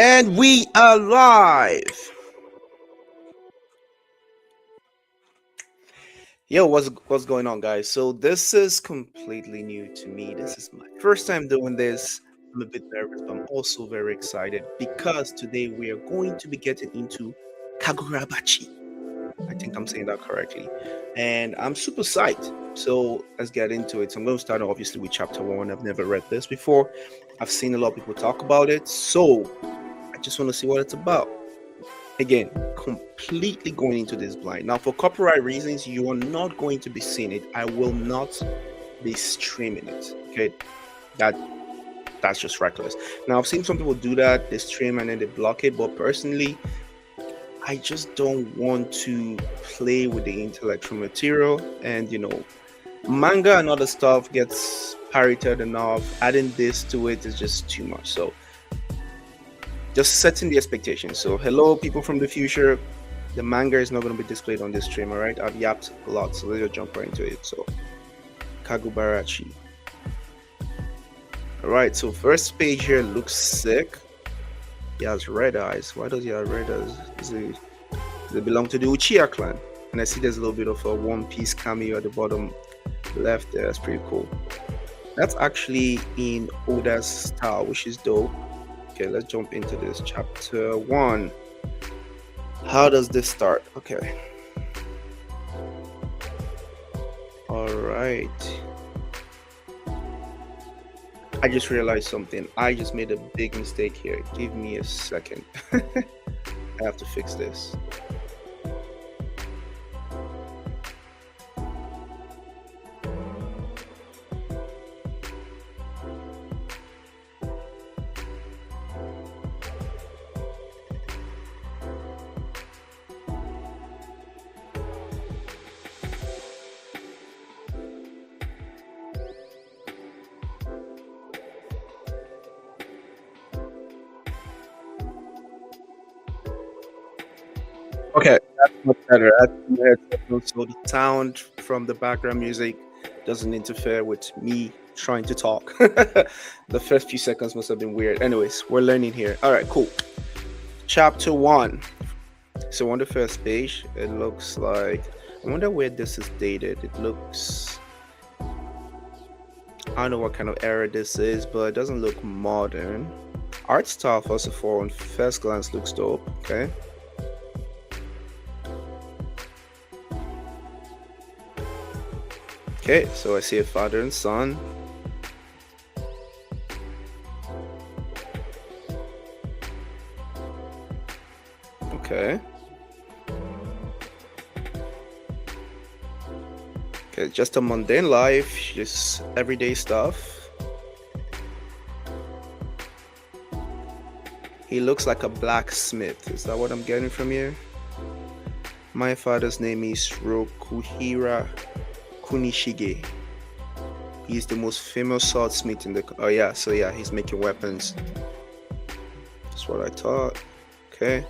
And we are live. Yo, what's going on, guys? So this is completely new to me. This is my first time doing this. I'm a bit nervous, but I'm also very excited because today we are going to be getting into Kagurabachi. I think I'm saying that correctly, and I'm super psyched. So let's get into it. So I'm going to start obviously with chapter one. I've never read this before. I've seen a lot of people talk about it, so I just want to see what it's about. Again, completely going into this blind. Now, for copyright reasons, you are not going to be seeing it. I will not be streaming it. Okay, that that's just reckless. Now, I've seen some people do that. They stream and then they block it. But personally, I just don't want to play with the intellectual material. And manga and other stuff gets pirated enough. Adding this to it is just too much. So just setting the expectations. So, hello, people from the future. The manga is not going to be displayed on this stream, all right? I've yapped a lot, so let's just jump right into it. So, Kagurabachi. All right, so first page here looks sick. He has red eyes. Why does he have red eyes? They belong to the Uchiha clan. And I see there's a little bit of a One Piece cameo at the bottom left there. That's pretty cool. That's actually in Oda's style, which is dope. Okay, let's jump into this. Chapter 1. How does this start? Okay. All right. I just realized something. I just made a big mistake here. Give me a second. I have to fix this. Okay, that's much better. So the sound from the background music doesn't interfere with me trying to talk. The first few seconds must have been weird. Anyways, we're learning here. All right, cool. Chapter 1. So on the first page, it looks like, I wonder where this is dated. It looks, I don't know what kind of era this is, but it doesn't look modern. Art style, first of all, on first glance looks dope. Okay. Okay, so I see a father and son. Okay. Okay, just a mundane life, just everyday stuff. He looks like a blacksmith. Is that what I'm getting from here? My father's name is Rokuhira Kunishige. He's the most famous swordsmith in the. Oh yeah, so yeah, he's making weapons. That's what I thought. Okay.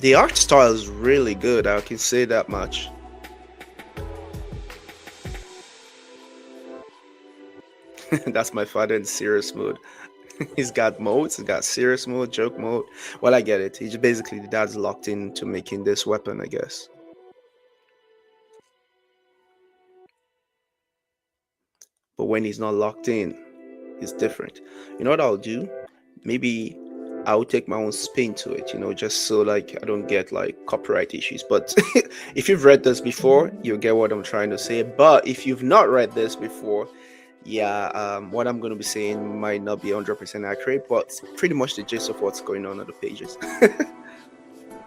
The art style is really good. I can say that much. That's my father in serious mode. He's got modes. He's got serious mode, joke mode. Well, I get it. He's basically the dad's locked into making this weapon, I guess. But when he's not locked in, it's different. You know what I'll do? Maybe I'll take my own spin to it, just so like I don't get like copyright issues. But if you've read this before, you'll get what I'm trying to say. But if you've not read this before, yeah, what I'm going to be saying might not be 100% accurate, but pretty much the gist of what's going on the pages.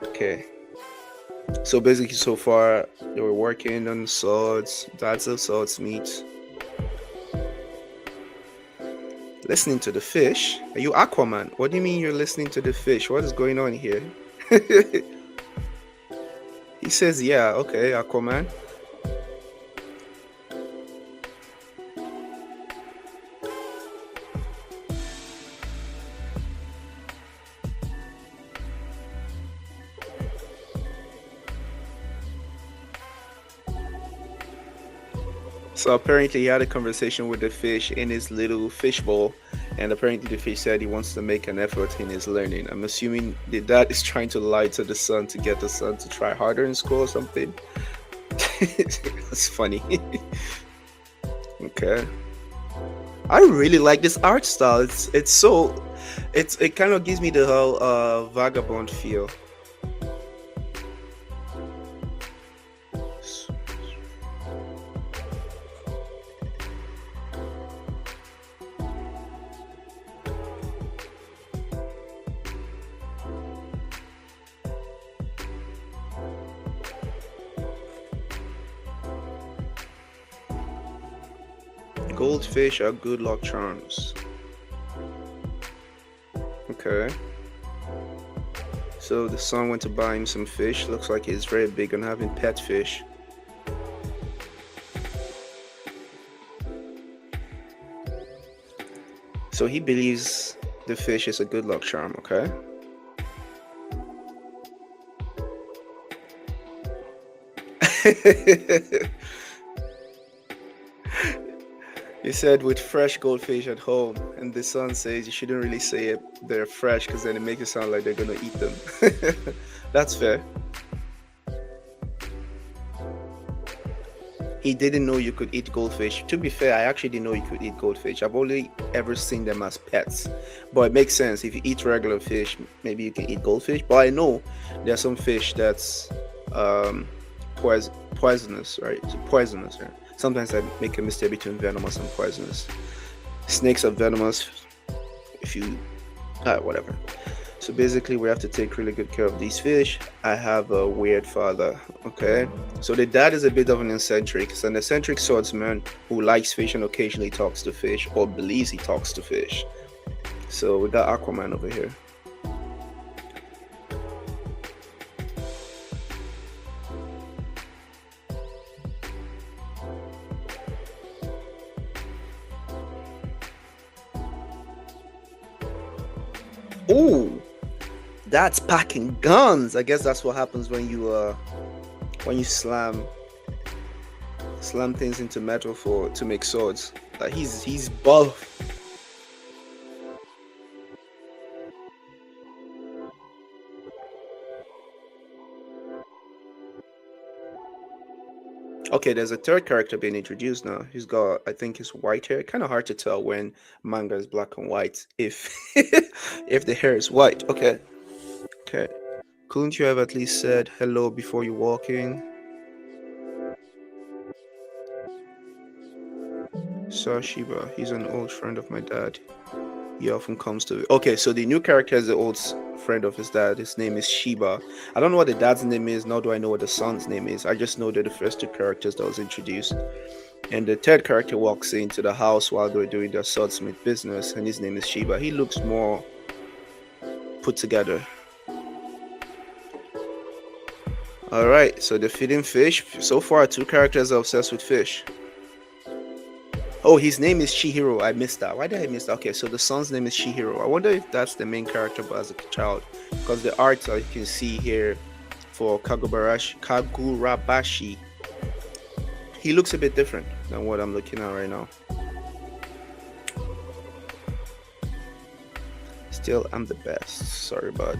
Okay. So basically, so far they were working on swords. That's a swordsmith. Listening to the fish? Are you Aquaman? What do you mean you're listening to the fish? What is going on here? He says, yeah, okay, Aquaman. So apparently he had a conversation with the fish in his little fish bowl, And apparently the fish said he wants to make an effort in his learning. I'm assuming the dad is trying to lie to the son to get the son to try harder in school or something. That's funny. Okay. I really like this art style. It's so it kind of gives me the whole vagabond feel. Goldfish are good luck charms. Okay. So the son went to buy him some fish. Looks like he's very big on having pet fish. So he believes the fish is a good luck charm, okay? He said with fresh goldfish at home, and the son says you shouldn't really say it, they're fresh because then it makes it sound like they're gonna eat them. That's fair. He didn't know you could eat goldfish. To be fair, I actually didn't know you could eat goldfish. I've only ever seen them as pets. But it makes sense. If you eat regular fish, maybe you can eat goldfish. But I know there's some fish that's um, poisonous, right? It's poisonous, right? Sometimes I make a mistake between venomous and poisonous. Snakes are venomous if you, whatever. So basically, we have to take really good care of these fish. I have a weird father, okay? So the dad is a bit of an eccentric. He's an eccentric swordsman who likes fish and occasionally talks to fish or believes he talks to fish. So we got Aquaman over here. Ooh, that's packing guns. I guess that's what happens when you slam things into metal for to make swords. Like he's buff. Okay, there's a third character being introduced now. He's got, I think, his white hair. Kind of hard to tell when manga is black and white if if the hair is white. Okay, okay. Couldn't you have at least said hello before you walk in? Sashiba, he's an old friend of my dad. He often comes to. Okay, so the new character is the old friend of his dad. His name is Shiba. I don't know what the dad's name is, nor do I know what the son's name is. I just know they're the first two characters that was introduced. And the third character walks into the house while they're doing their swordsmith business, and his name is Shiba. He looks more put together. All right, so they're feeding fish. So far, two characters are obsessed with fish. Oh, his name is Chihiro. I missed that. Why did I miss that? Okay, so the son's name is Chihiro. I wonder if that's the main character, but as a child, because the art you can see here for Kagurabachi, he looks a bit different than what I'm looking at right now. Still, I'm the best. Sorry, bud.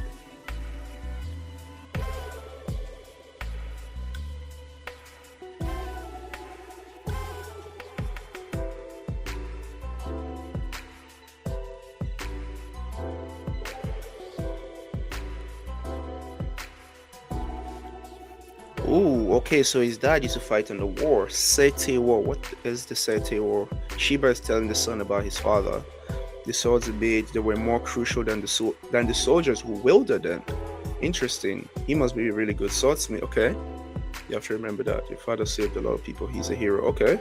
Ooh, okay, so his dad used to fight in the war. Seitei War. What is the Seitei War? Shiba is telling the son about his father. The swords of they were more crucial than than the soldiers who wielded them. Interesting. He must be a really good swordsmith. Okay, you have to remember that your father saved a lot of people. He's a hero. Okay.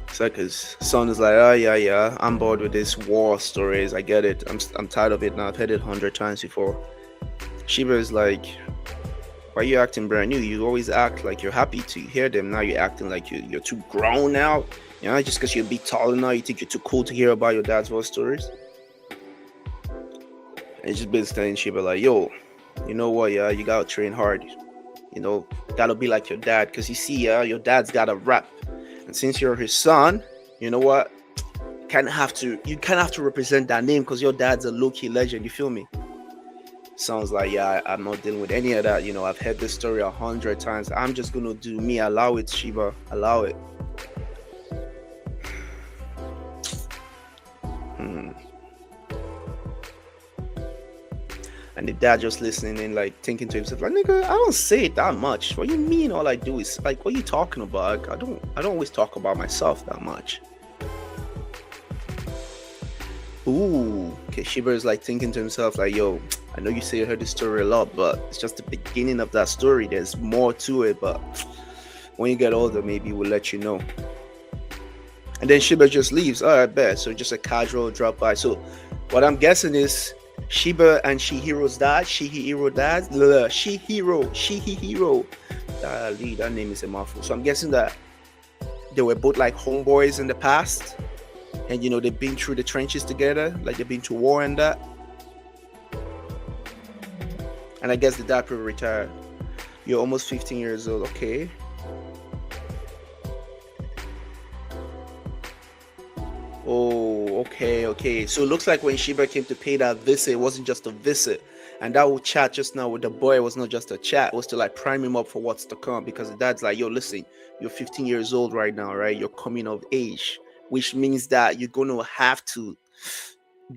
It's like his son is like, oh yeah, I'm bored with this war stories. I get it. I'm tired of it now. I've heard it 100 times before. Shiba is like, why are you acting brand new? You always act like you're happy to hear them. Now you're acting like you're too grown now. You know, just because you're a bit taller now, you think you're too cool to hear about your dad's war stories. And it's just basically telling Shiba like, yo, you know what, yeah, you gotta train hard. You know, gotta be like your dad. Because you see, your dad's got a rap. And since you're his son, you know what? you kind of have to represent that name because your dad's a low-key legend, you feel me? Sounds like, yeah, I'm not dealing with any of that. I've heard this story 100 times. I'm just gonna do me. Allow it, Shiba. Allow it. Hmm. And the dad just listening in, like thinking to himself, like, nigga, I don't say it that much. What you mean? All I do is like, what are you talking about? I don't always talk about myself that much. Ooh, okay. Shiba is like thinking to himself, like, yo, I know you say you heard this story a lot, but it's just the beginning of that story. There's more to it, but when you get older, maybe we'll let you know. And then Shiba just leaves. All right, bet. So just a casual drop by. So what I'm guessing is Shiba and Shihiro's dad, Shihiro, that name is a mouthful. So I'm guessing that they were both like homeboys in the past, and they've been through the trenches together, like they've been to war and that. And I guess the dad probably retired. You're almost 15 years old, okay? Oh, okay. So it looks like when Shiba came to pay that visit, it wasn't just a visit. And that whole chat just now with the boy was not just a chat, it was to like prime him up for what's to come. Because the dad's like, yo, listen, you're 15 years old right now, right? You're coming of age, which means that you're going to have to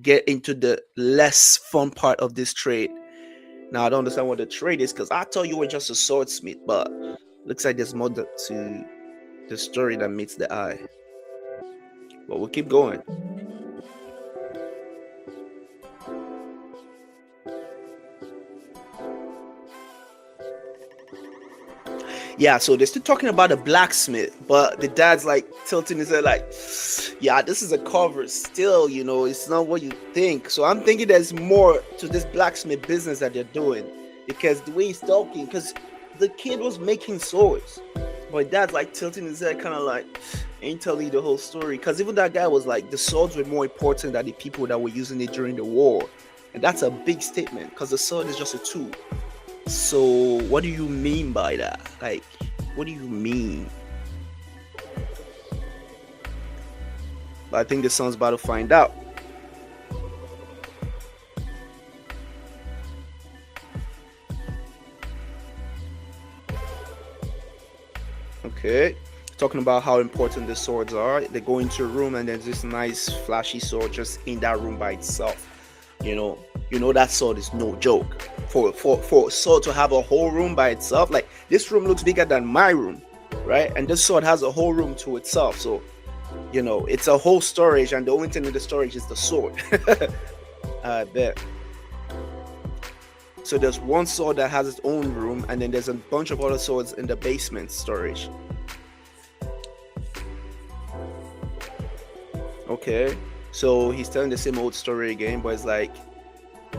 get into the less fun part of this trade. Now, I don't understand what the trade is because I thought you were just a swordsmith, but looks like there's more to the story that meets the eye. But we'll keep going. Yeah, so they're still talking about a blacksmith, but the dad's like tilting his head, like, yeah, this is a cover. Still, it's not what you think. So I'm thinking there's more to this blacksmith business that they're doing because the way he's talking, because the kid was making swords, but dad's like tilting his head, kind of like, ain't telling you the whole story. Because even that guy was like, the swords were more important than the people that were using it during the war, and that's a big statement because the sword is just a tool. So what do you mean by that? Like, what do you mean? But I think the son's about to find out. Okay, talking about how important the swords are. They go into a room and there's this nice flashy sword just in that room by itself. That sword is no joke. For a sword to have a whole room by itself, like this room looks bigger than my room, right? And this sword has a whole room to itself. So, it's a whole storage, and the only thing in the storage is the sword. I bet. So there's one sword that has its own room, and then there's a bunch of other swords in the basement storage. Okay, so he's telling the same old story again, but it's like,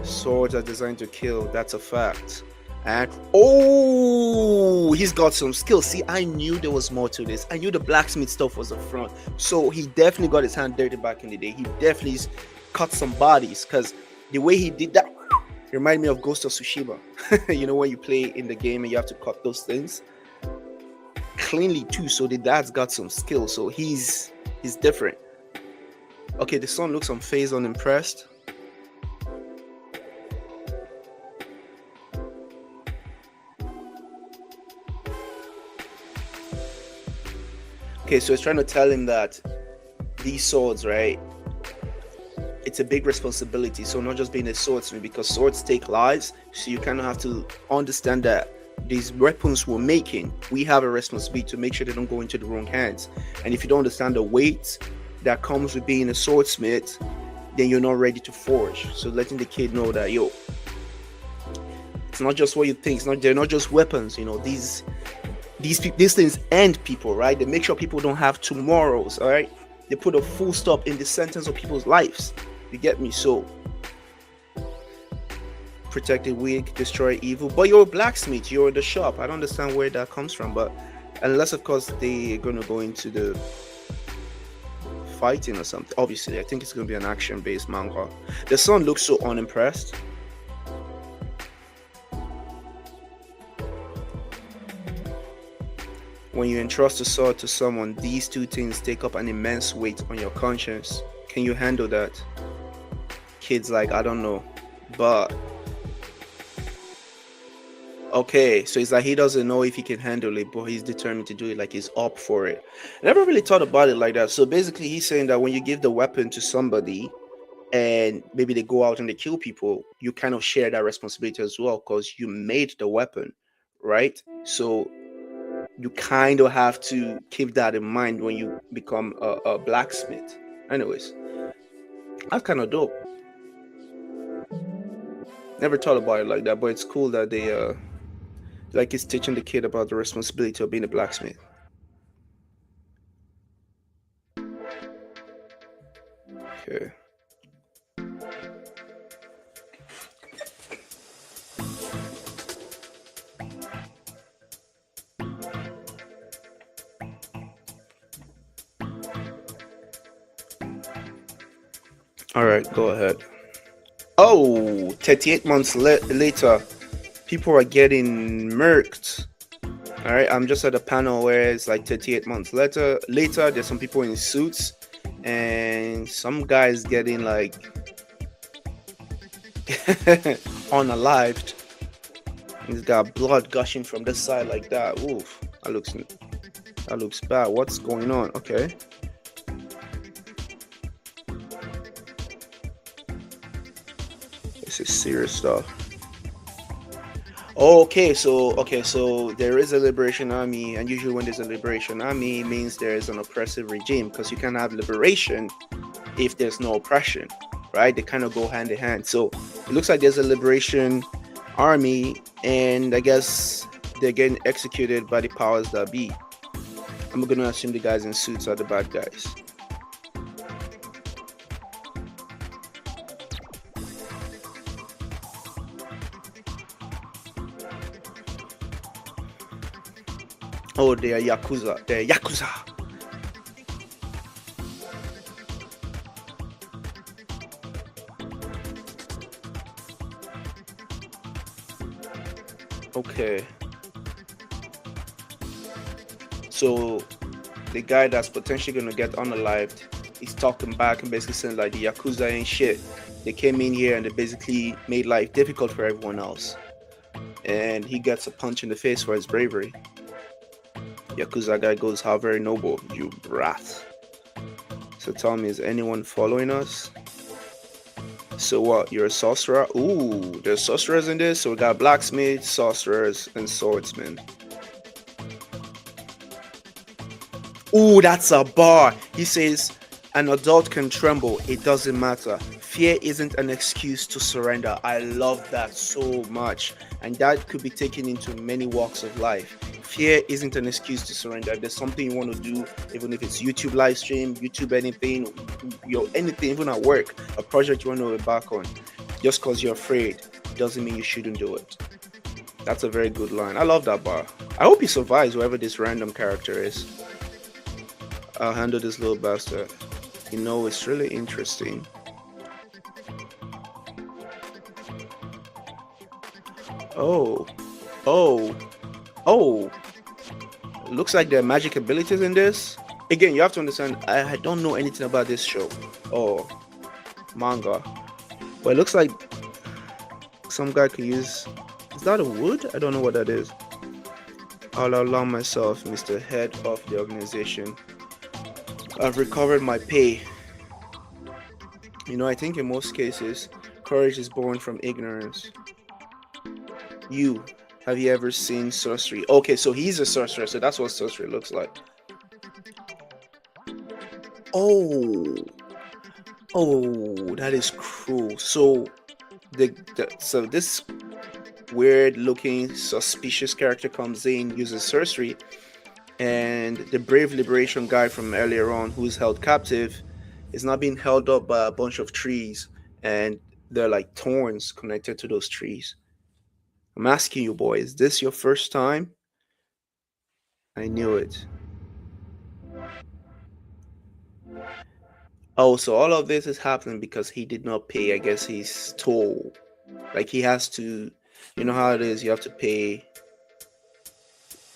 swords are designed to kill, that's a fact. And he's got some skills. See, I knew there was more to this. I knew the blacksmith stuff was a front. So he definitely got his hand dirty back in the day. He definitely cut some bodies, because the way he did that reminded me of Ghost of Tsushima. When you play in the game and you have to cut those things cleanly too. So the dad's got some skill. So he's different. Okay, the son looks unfazed, unimpressed. Okay, so it's trying to tell him that these swords, right? It's a big responsibility. So not just being a swordsman, because swords take lives. So you kind of have to understand that these weapons we're making, we have a responsibility to make sure they don't go into the wrong hands. And if you don't understand the weight that comes with being a swordsmith, then you're not ready to forge. So letting the kid know that, yo, it's not just what you think. They're not just weapons. These things end people, right? They make sure people don't have tomorrows, all right? They put a full stop in the sentence of people's lives. You get me? So, protect the weak, destroy evil. But you're a blacksmith. You're in the shop. I don't understand where that comes from. But unless, of course, they're going to go into the fighting or something. Obviously, I think it's going to be an action-based manga. The son looks so unimpressed. When you entrust a sword to someone, these two things take up an immense weight on your conscience. Can you handle that? Kids like, I don't know. But okay, so it's like he doesn't know if he can handle it, but he's determined to do it, like he's up for it. I never really thought about it like that. So basically he's saying that when you give the weapon to somebody and maybe they go out and they kill people, you kind of share that responsibility as well because you made the weapon, right? So you kind of have to keep that in mind when you become a blacksmith. Anyways, that's kind of dope. Never thought about it like that, but it's cool that they like it's teaching the kid about the responsibility of being a blacksmith. Okay. All right, go ahead. Oh, 38 months later, people are getting murked. All right, I'm just at a panel where it's like 38 months later. Later, there's some people in suits, and some guys getting like unalived. He's got blood gushing from this side like that. Oof, that looks bad. What's going on? Okay, this is serious stuff. Okay, so there is a liberation army, and usually when there's a liberation army, it means there is an oppressive regime because you can't have liberation if there's no oppression, right? They kind of go hand in hand. So it looks like there's a liberation army, and I guess they're getting executed by the powers that be. I'm gonna assume the guys in suits are the bad guys. Oh, they are yakuza. They're yakuza. Okay, so the guy that's potentially gonna get unalived, he's talking back and basically saying like the yakuza ain't shit. They came in here and they basically made life difficult for everyone else, and he gets a punch in the face for his bravery. Yakuza guy goes, "How very noble, you brat." So tell me, is anyone following us? So what? You're a sorcerer? Ooh, there's sorcerers in this. So we got blacksmiths, sorcerers, and swordsmen. Ooh, that's a bar. He says, an adult can tremble. It doesn't matter. Fear isn't an excuse to surrender. I love that so much. And that could be taken into many walks of life. Fear isn't an excuse to surrender. There's something you want to do, even if it's YouTube live stream, YouTube anything, anything, even at work, a project you want to embark on. Just because you're afraid doesn't mean you shouldn't do it. That's a very good line. I love that bar. I hope he survives, whoever this random character is. I'll handle this little bastard. It's really interesting. Oh, oh, oh. Looks like there are magic abilities in this. Again, you have to understand, I don't know anything about this show or manga. But it looks like some guy could use. Is that a wood? I don't know what that is. I'll allow myself, Mr. Head of the organization. I've recovered my pay. I think in most cases, courage is born from ignorance. You, have you ever seen sorcery? Okay, so he's a sorcerer, so that's what sorcery looks like. Oh, oh, that is cruel. So so this weird looking suspicious character comes in, uses sorcery, and the brave liberation guy from earlier on who's held captive is now being held up by a bunch of trees, and they're like thorns connected to those trees. I'm asking you, boy, is this your first time? I knew it. Oh, so all of this is happening because he did not pay, I guess, his toll. Like he has to, you know how it is, you have to pay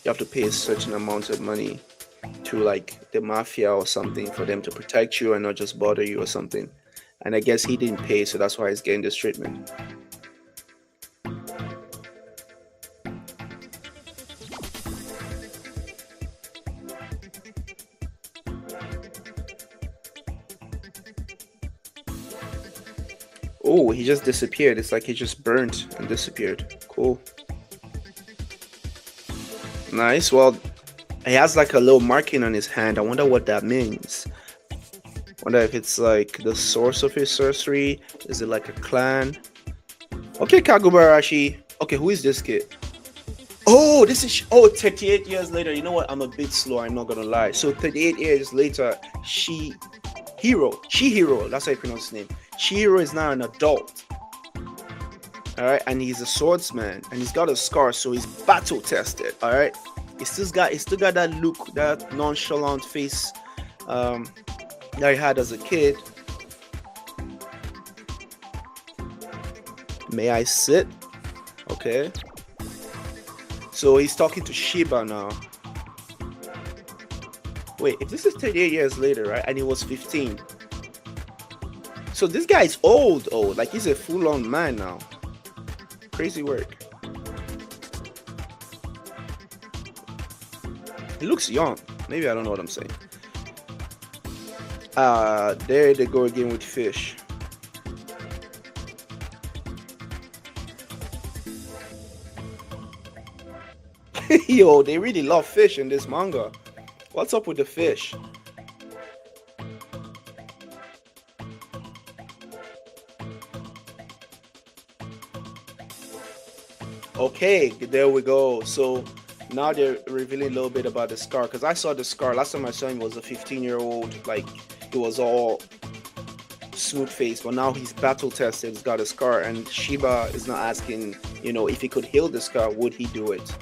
a certain amount of money. to like the mafia or something for them to protect you and not just bother you or something. And I guess he didn't pay, so that's why he's getting this treatment. Oh, he just disappeared. It's like he just burnt and disappeared. Cool. Nice. Well, he has like a little marking on his hand. I wonder what that means. Wonder if it's like the source of his sorcery. Is it like a clan? Okay, Kagurabachi. Okay, who is this kid? Oh, this is 38 years later. You know what? I'm a bit slow. I'm not gonna lie. So 38 years later, Chihiro. That's how you pronounce his name. Chihiro is now an adult. All right, and he's a swordsman, and he's got a scar, so he's battle tested. All right, he still got that look, that nonchalant face, that he had as a kid. May I sit? Okay. So he's talking to Shiba now. Wait, if this is 38 years later, right, and he was 15. So this guy is old. Like he's a full-on man now. Crazy work. He looks young. Maybe I don't know what I'm saying. There they go again with fish. Yo, they really love fish in this manga. What's up with the fish? Okay, there we go. So now they're revealing a little bit about the scar, because I saw the scar last time I saw him was a 15-year-old, like it was all smooth face, but now he's battle tested, he's got a scar, and Shiba is not asking, if he could heal the scar, would he do it?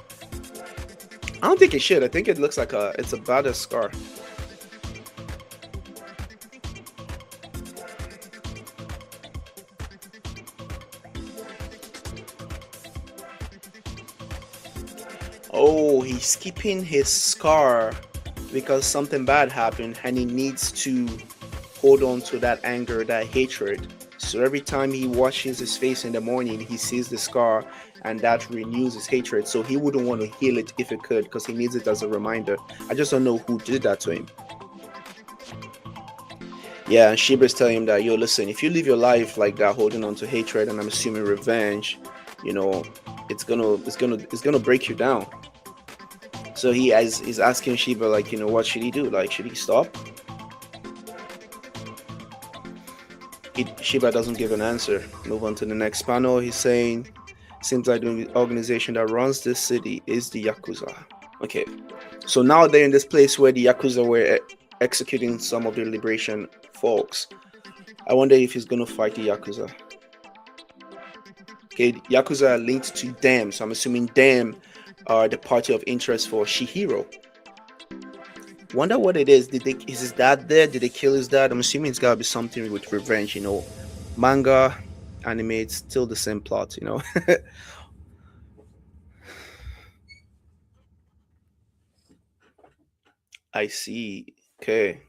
I don't think he should. I think it looks like it's a battle scar. Oh, he's keeping his scar because something bad happened and he needs to hold on to that anger, that hatred. So every time he washes his face in the morning, he sees the scar and that renews his hatred. So he wouldn't want to heal it if it could, because he needs it as a reminder. I just don't know who did that to him. Yeah, and Shiba's telling him that, yo, listen, if you live your life like that, holding on to hatred and I'm assuming revenge, it's gonna break you down. So he's asking Shiba, like, what should he do? Like, should he stop? Shiba doesn't give an answer. Move on to the next panel. He's saying, seems like the organization that runs this city is the Yakuza. Okay, so now they're in this place where the Yakuza were executing some of the liberation folks. I wonder if he's going to fight the Yakuza. Okay, Yakuza are linked to them, so I'm assuming them are the party of interest for Chihiro. Wonder what it is. Is his dad there? Did they kill his dad? I'm assuming it's gotta be something with revenge, Manga, anime, it's still the same plot, I see. Okay.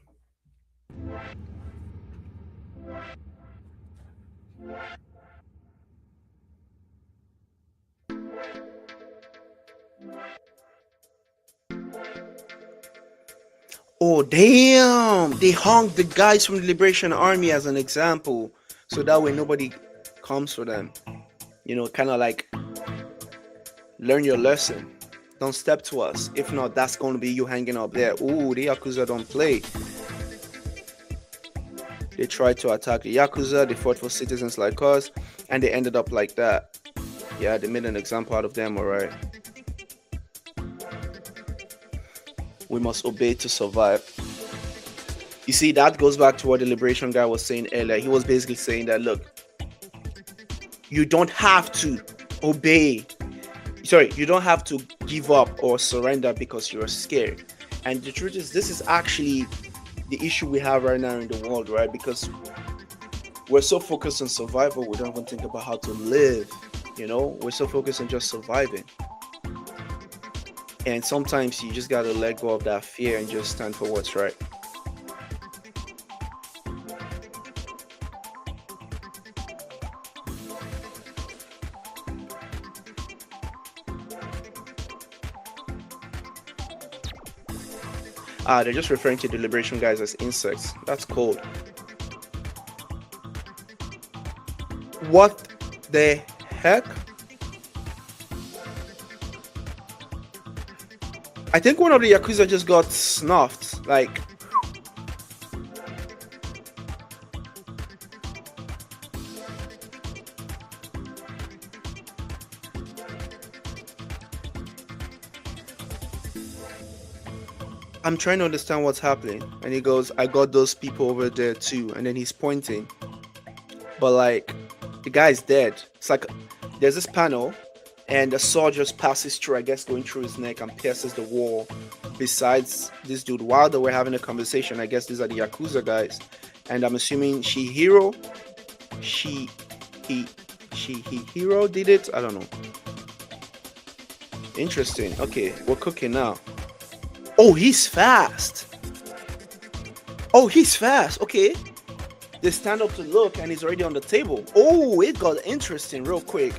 Oh, damn! They hung the guys from the Liberation Army as an example, so that way nobody comes for them. Kind of like, learn your lesson. Don't step to us. If not, that's going to be you hanging up there. Ooh, the Yakuza don't play. They tried to attack the Yakuza, they fought for citizens like us, and they ended up like that. Yeah, they made an example out of them, alright. We must obey to survive. You see, that goes back to what the liberation guy was saying earlier. He was basically saying that, look, you don't have to obey. Sorry, you don't have to give up or surrender because you're scared. And the truth is, this is actually the issue we have right now in the world, right? Because we're so focused on survival, we don't even think about how to live. We're so focused on just surviving. And sometimes you just gotta let go of that fear and just stand for what's right. Ah, they're just referring to the liberation guys as insects. That's cold. What the heck? I think one of the Yakuza just got snuffed. Like, I'm trying to understand what's happening. And he goes, I got those people over there too. And then he's pointing. But like, the guy's dead. It's like there's this panel, and the sword just passes through, I guess, going through his neck and pierces the wall. Besides this dude, while they were having a conversation, I guess these are the Yakuza guys. And I'm assuming Shihiro, he hero did it. I don't know. Interesting. Okay, we're cooking now. Oh, he's fast. Oh, he's fast. Okay. They stand up to look and he's already on the table. Oh, it got interesting real quick.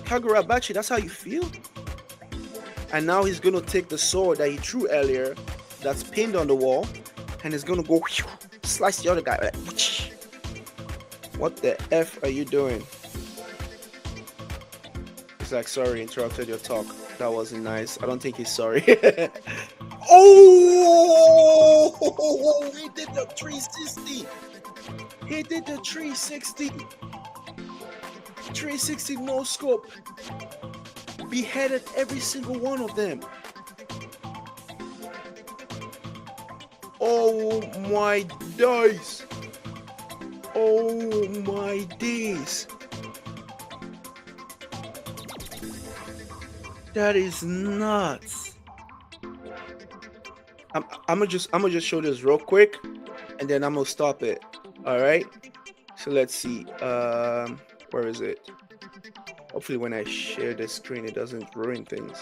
Kagurabachi, that's how you feel? And now he's going to take the sword that he threw earlier that's pinned on the wall and he's going to go slice the other guy. What the F are you doing? He's like, sorry, interrupted your talk. That wasn't nice. I don't think he's sorry. Oh, he did the 360. He did the 360. 360 no scope. Beheaded every single one of them. Oh my days. Oh my days. That is nuts. I'm gonna just show this real quick and then I'm gonna stop it. All right, so let's see. Where is it? Hopefully when I share the screen it doesn't ruin things.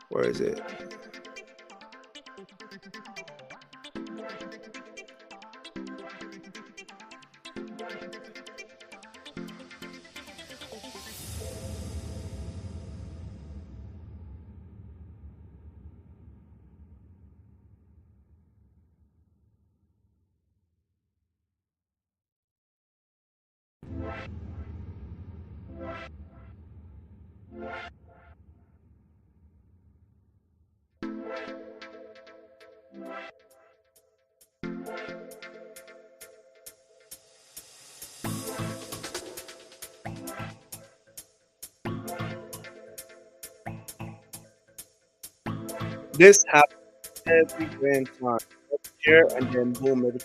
Where is it? This happens every grand time. Up here and then boom.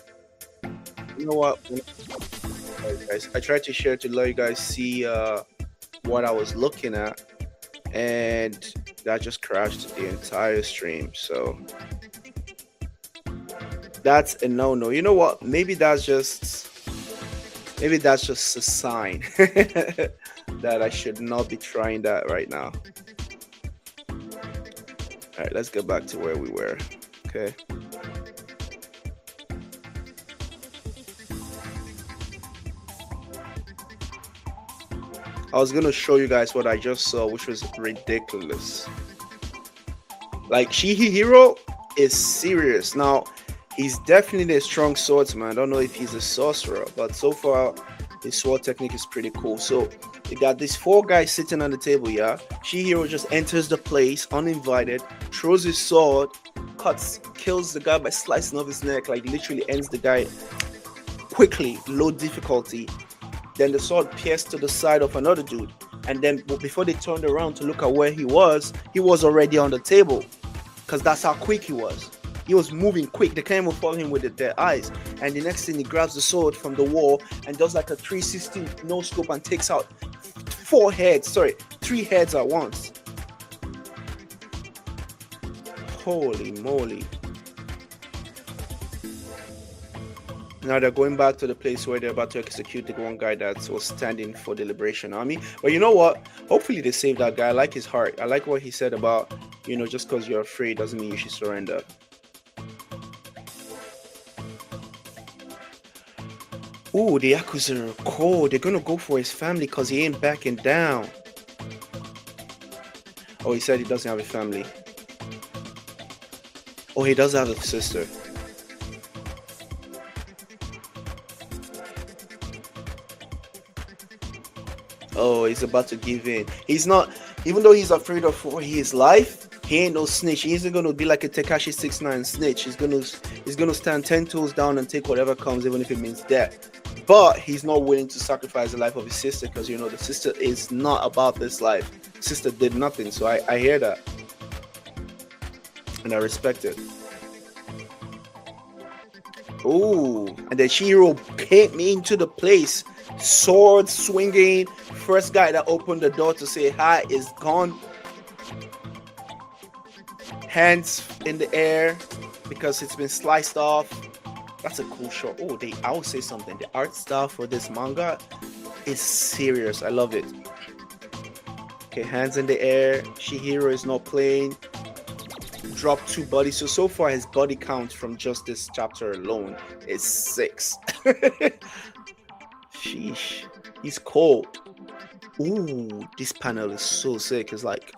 You know what? Sorry, guys, I tried to share to let you guys see what I was looking at, and that just crashed the entire stream. So that's a no-no. You know what? Maybe that's just a sign that I should not be trying that right now. All right, let's get back to where we were. Okay. I was gonna show you guys what I just saw, which was ridiculous. Like, Shihiro is serious. Now, he's definitely a strong swordsman. I don't know if he's a sorcerer, but so far his sword technique is pretty cool. So you got these 4 guys sitting on the table, yeah. Shihiro just enters the place uninvited, throws his sword, kills the guy by slicing off his neck, like literally ends the guy quickly, low difficulty. Then the sword pierced to the side of another dude, and then before they turned around to look at where he was already on the table, because that's how quick he was. He was moving quick. They can't even follow him with their eyes. And the next thing, he grabs the sword from the wall and does like a 360 no scope and takes out 3 heads at once. Holy moly. Now they're going back to the place where they're about to execute the one guy that was standing for the Liberation Army. But you know what? Hopefully they save that guy. I like his heart. I like what he said about, just because you're afraid doesn't mean you should surrender. Ooh, the Yakuza are cold. They're gonna go for his family because he ain't backing down. Oh, he said he doesn't have a family. Oh, he does have a sister. Oh, he's about to give in. He's not, even though he's afraid of for his life, he ain't no snitch. He isn't gonna be like a Tekashi 69 snitch. He's gonna stand 10 toes down and take whatever comes, even if it means death. But he's not willing to sacrifice the life of his sister because the sister is not about this life. Sister did nothing, so I hear that. And I respect it. Ooh, and then Shiro came into the place, sword swinging. First guy that opened the door to say hi is gone. Hands in the air because it's been sliced off. That's a cool shot. Oh, I will say something. The art style for this manga is serious. I love it. Okay, hands in the air. Shihiro is not playing. Drop 2 bodies. So far his body count from just this chapter alone is 6. Sheesh. He's cold. Ooh, this panel is so sick. It's like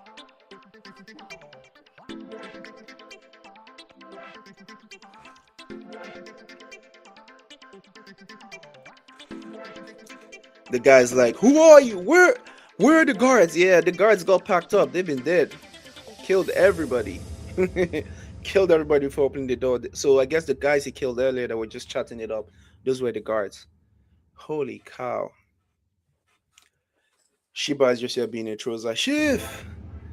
the guy's like, who are you? Where are the guards? Yeah, the guards got packed up. They've been dead. Killed everybody. Killed everybody before opening the door. So I guess the guys he killed earlier that were just chatting it up, those were the guards. Holy cow. Shiba is just here being a troll. Like, Shiv,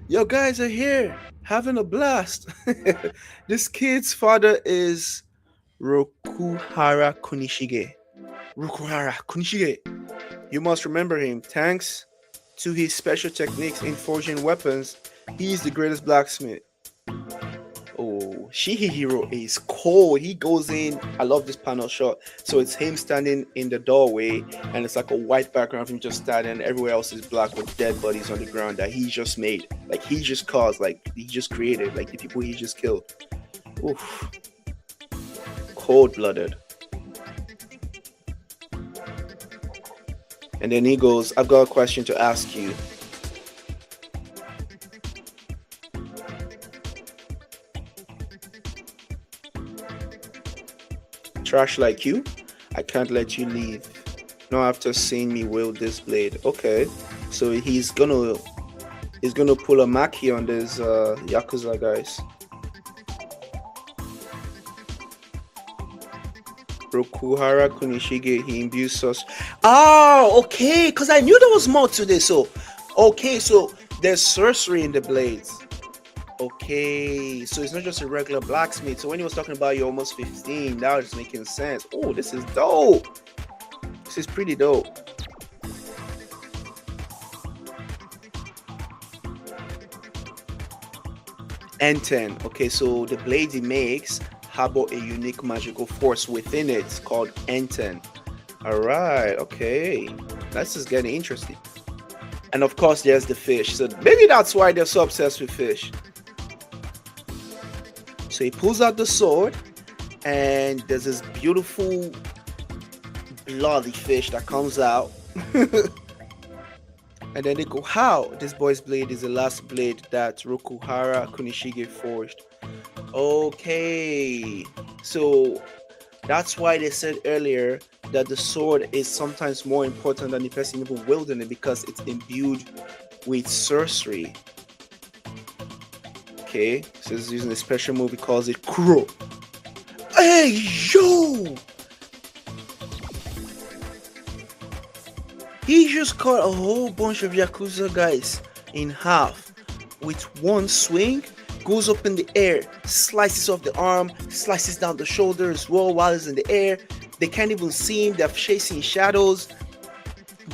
your guys are here having a blast. This kid's father is Rokuhara Kunishige. Rokuhara Kunishige. You must remember him. Thanks to his special techniques in forging weapons, he is the greatest blacksmith. Oh, Shihiro is cold. He goes in. I love this panel shot. So it's him standing in the doorway, and it's like a white background of him just standing. Everywhere else is black with dead bodies on the ground that he just made. Like he just caused, like he just created, like the people he just killed. Oof. Cold-blooded. And then he goes, I've got a question to ask you. Trash like you? I can't let you leave. No, after seeing me wield this blade. Okay. So he's gonna pull a Maki on this Yakuza guys. Rokuhara Kunishige, he imbues us. Oh, okay, because I knew there was more to this. So, okay, so there's sorcery in the blades. Okay, so it's not just a regular blacksmith. So when he was talking about you're almost 15, that was making sense. Oh, this is dope. This is pretty dope. N10. Okay, so the blades he makes harbor a unique magical force within it called N10. All right, okay. This is getting interesting. And of course, there's the fish. So maybe that's why they're so obsessed with fish. So he pulls out the sword, and there's this beautiful bloody fish that comes out. And then they go, how? This boy's blade is the last blade that Rokuhara Kunishige forged. Okay, so that's why they said earlier that the sword is sometimes more important than the person even wielding it because it's imbued with sorcery. Okay, so it's using a special move. He calls it Kuro. Hey, yo! He just cut a whole bunch of Yakuza guys in half with one swing. Goes up in the air, slices off the arm, slices down the shoulder as well while it's in the air. They can't even see him. They're chasing shadows.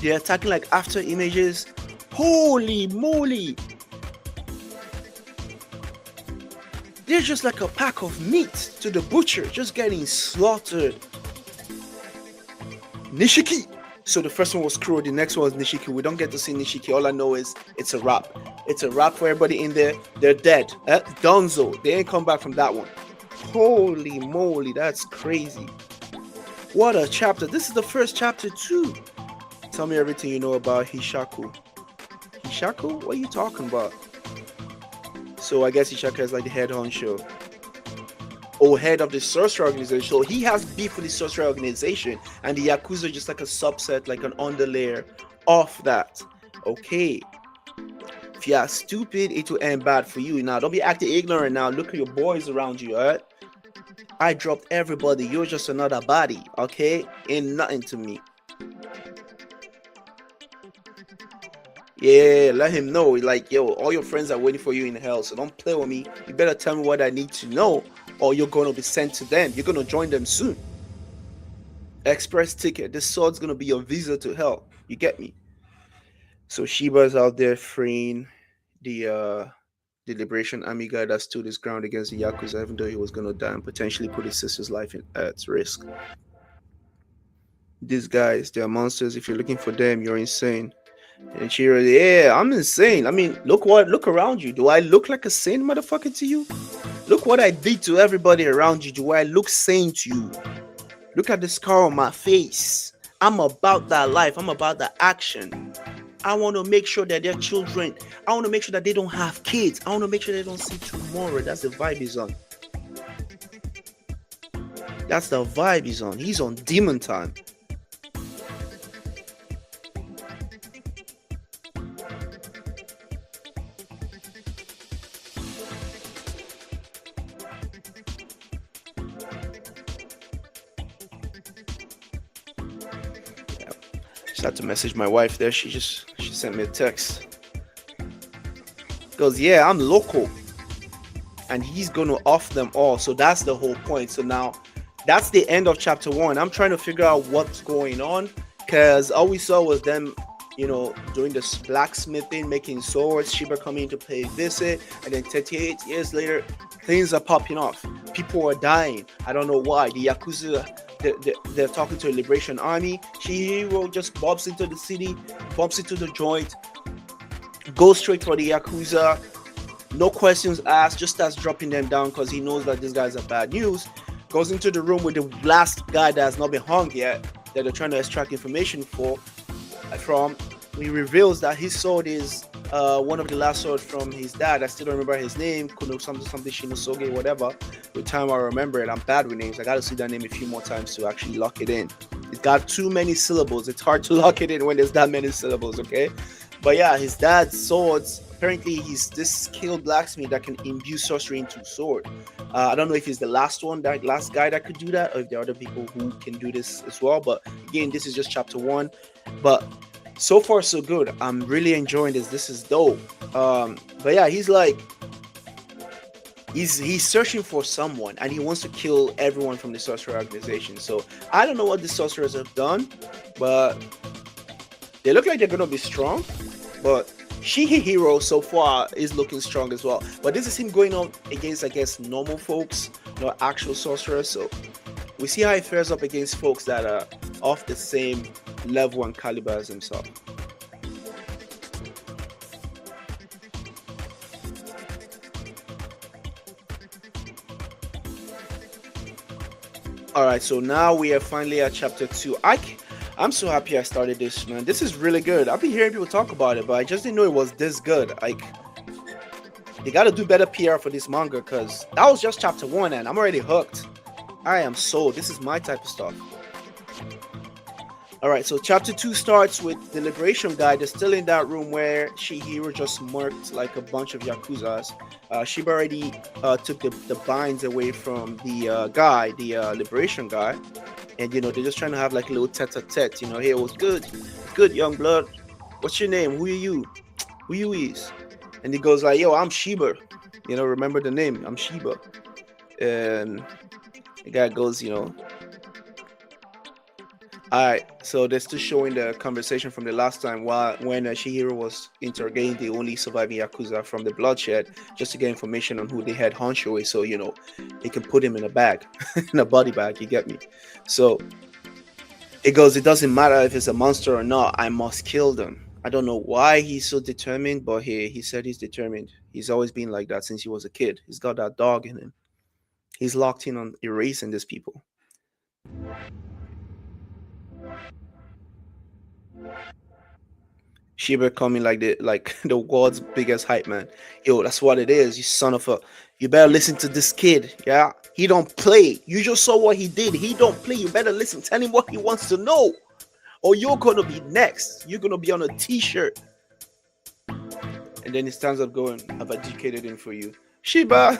They're attacking like after images. Holy moly! They're just like a pack of meat to the butcher, just getting slaughtered. Nishiki. So the first one was Kuro, the next one was Nishiki. We don't get to see Nishiki. All I know is it's a wrap. It's a wrap for everybody in there. They're dead. Donzo. They ain't come back from that one. Holy moly, that's crazy. What a chapter. This is the first chapter too. Tell me everything you know about Hishaku. Hishaku? What are you talking about? So I guess Hishaku is like the head honcho. Or head of the sorcerer organization. So he has beef with the sorcerer organization, and the Yakuza just like a subset, like an underlayer of that. Okay. If you are stupid, it will end bad for you. Now, don't be acting ignorant now. Look at your boys around you, alright? I dropped everybody. You're just another body, okay? Ain't nothing to me. Yeah, let him know. Like, yo, all your friends are waiting for you in hell, so don't play with me. You better tell me what I need to know, or you're going to be sent to them. You're going to join them soon. Express ticket. This sword's going to be your visa to hell. You get me? So Shiba's out there freeing the Liberation Army guy that stood his ground against the Yakuza, even though he was going to die and potentially put his sister's life at risk. These guys, they're monsters. If you're looking for them, you're insane. And Chiro, yeah, I'm insane. I mean, look around you. Do I look like a sane motherfucker to you? Look what I did to everybody around you. Do I look sane to you? Look at the scar on my face. I'm about that life. I'm about that action. I want to make sure that their children, I want to make sure that they don't have kids. I want to make sure they don't see tomorrow. That's the vibe he's on. That's the vibe he's on. He's on demon time. Had to message my wife there. She sent me a text. Goes, yeah, I'm local, and he's gonna off them all. So that's the whole point. So now that's the end of chapter 1. I'm trying to figure out what's going on, because all we saw was them, doing this blacksmithing, making swords, Shiba coming to pay a visit, and then 38 years later, things are popping off. People are dying. I don't know why. The Yakuza, they're talking to a liberation army. Chihiro just bumps into the city, bumps into the joint, goes straight for the Yakuza. No questions asked, just starts dropping them down because he knows that these guys are bad news. Goes into the room with the last guy that has not been hung yet, that they're trying to extract information from. He reveals that his sword is one of the last swords from his dad. I still don't remember his name. Kuno something Shinosoge, whatever. With time I remember it. I'm bad with names. I got to see that name a few more times to actually lock it in. It's got too many syllables. It's hard to lock it in when there's that many syllables, okay? But yeah, his dad's swords, apparently he's this skilled blacksmith that can imbue sorcery into a sword. I don't know if he's the last guy that could do that, or if there are other people who can do this as well. But again, this is just chapter 1. But so far so good. I'm really enjoying this. This is dope. But yeah, he's searching for someone, and he wants to kill everyone from the sorcerer organization. So I don't know what the sorcerers have done, but they look like they're gonna be strong. But Shihiro so far is looking strong as well. But this is him going on against, I guess, normal folks, not actual sorcerers. So we see how he fares up against folks that are of the same level and caliber as himself. All right, so now we are finally at chapter 2. I'm so happy I started this, man. This is really good. I've been hearing people talk about it, but I just didn't know it was this good. Like, they got to do better PR for this manga, because that was just chapter 1 and I'm already hooked. I am sold. This is my type of stuff. All right, so chapter 2 starts with the liberation guy. They're still in that room where Shihiro just murked like a bunch of Yakuzas. Shiba already took the binds away from the liberation guy. And, they're just trying to have like a little tete-a-tete. Hey, it was good. Good, young blood. What's your name? Who are you? Who you is? And he goes like, yo, I'm Shiba. Remember the name. I'm Shiba. And the guy goes, all right, so they're still showing the conversation from the last time when Shihiro was interrogating the only surviving Yakuza from the bloodshed, just to get information on who the head honcho is, so, he can put him in a bag, in a body bag, you get me? So It goes, it doesn't matter if it's a monster or not, I must kill them. I don't know why he's so determined, but he said he's determined. He's always been like that since he was a kid. He's got that dog in him. He's locked in on erasing these people. Shiba coming like the the world's biggest hype man. Yo, that's what it is. You son of a. You better listen to this kid. Yeah, he don't play. You just saw what he did. He don't play. You better listen. Tell him what he wants to know, or you're gonna be next. You're gonna be on a T-shirt. And then he stands up going, "I've educated him for you, Shiba."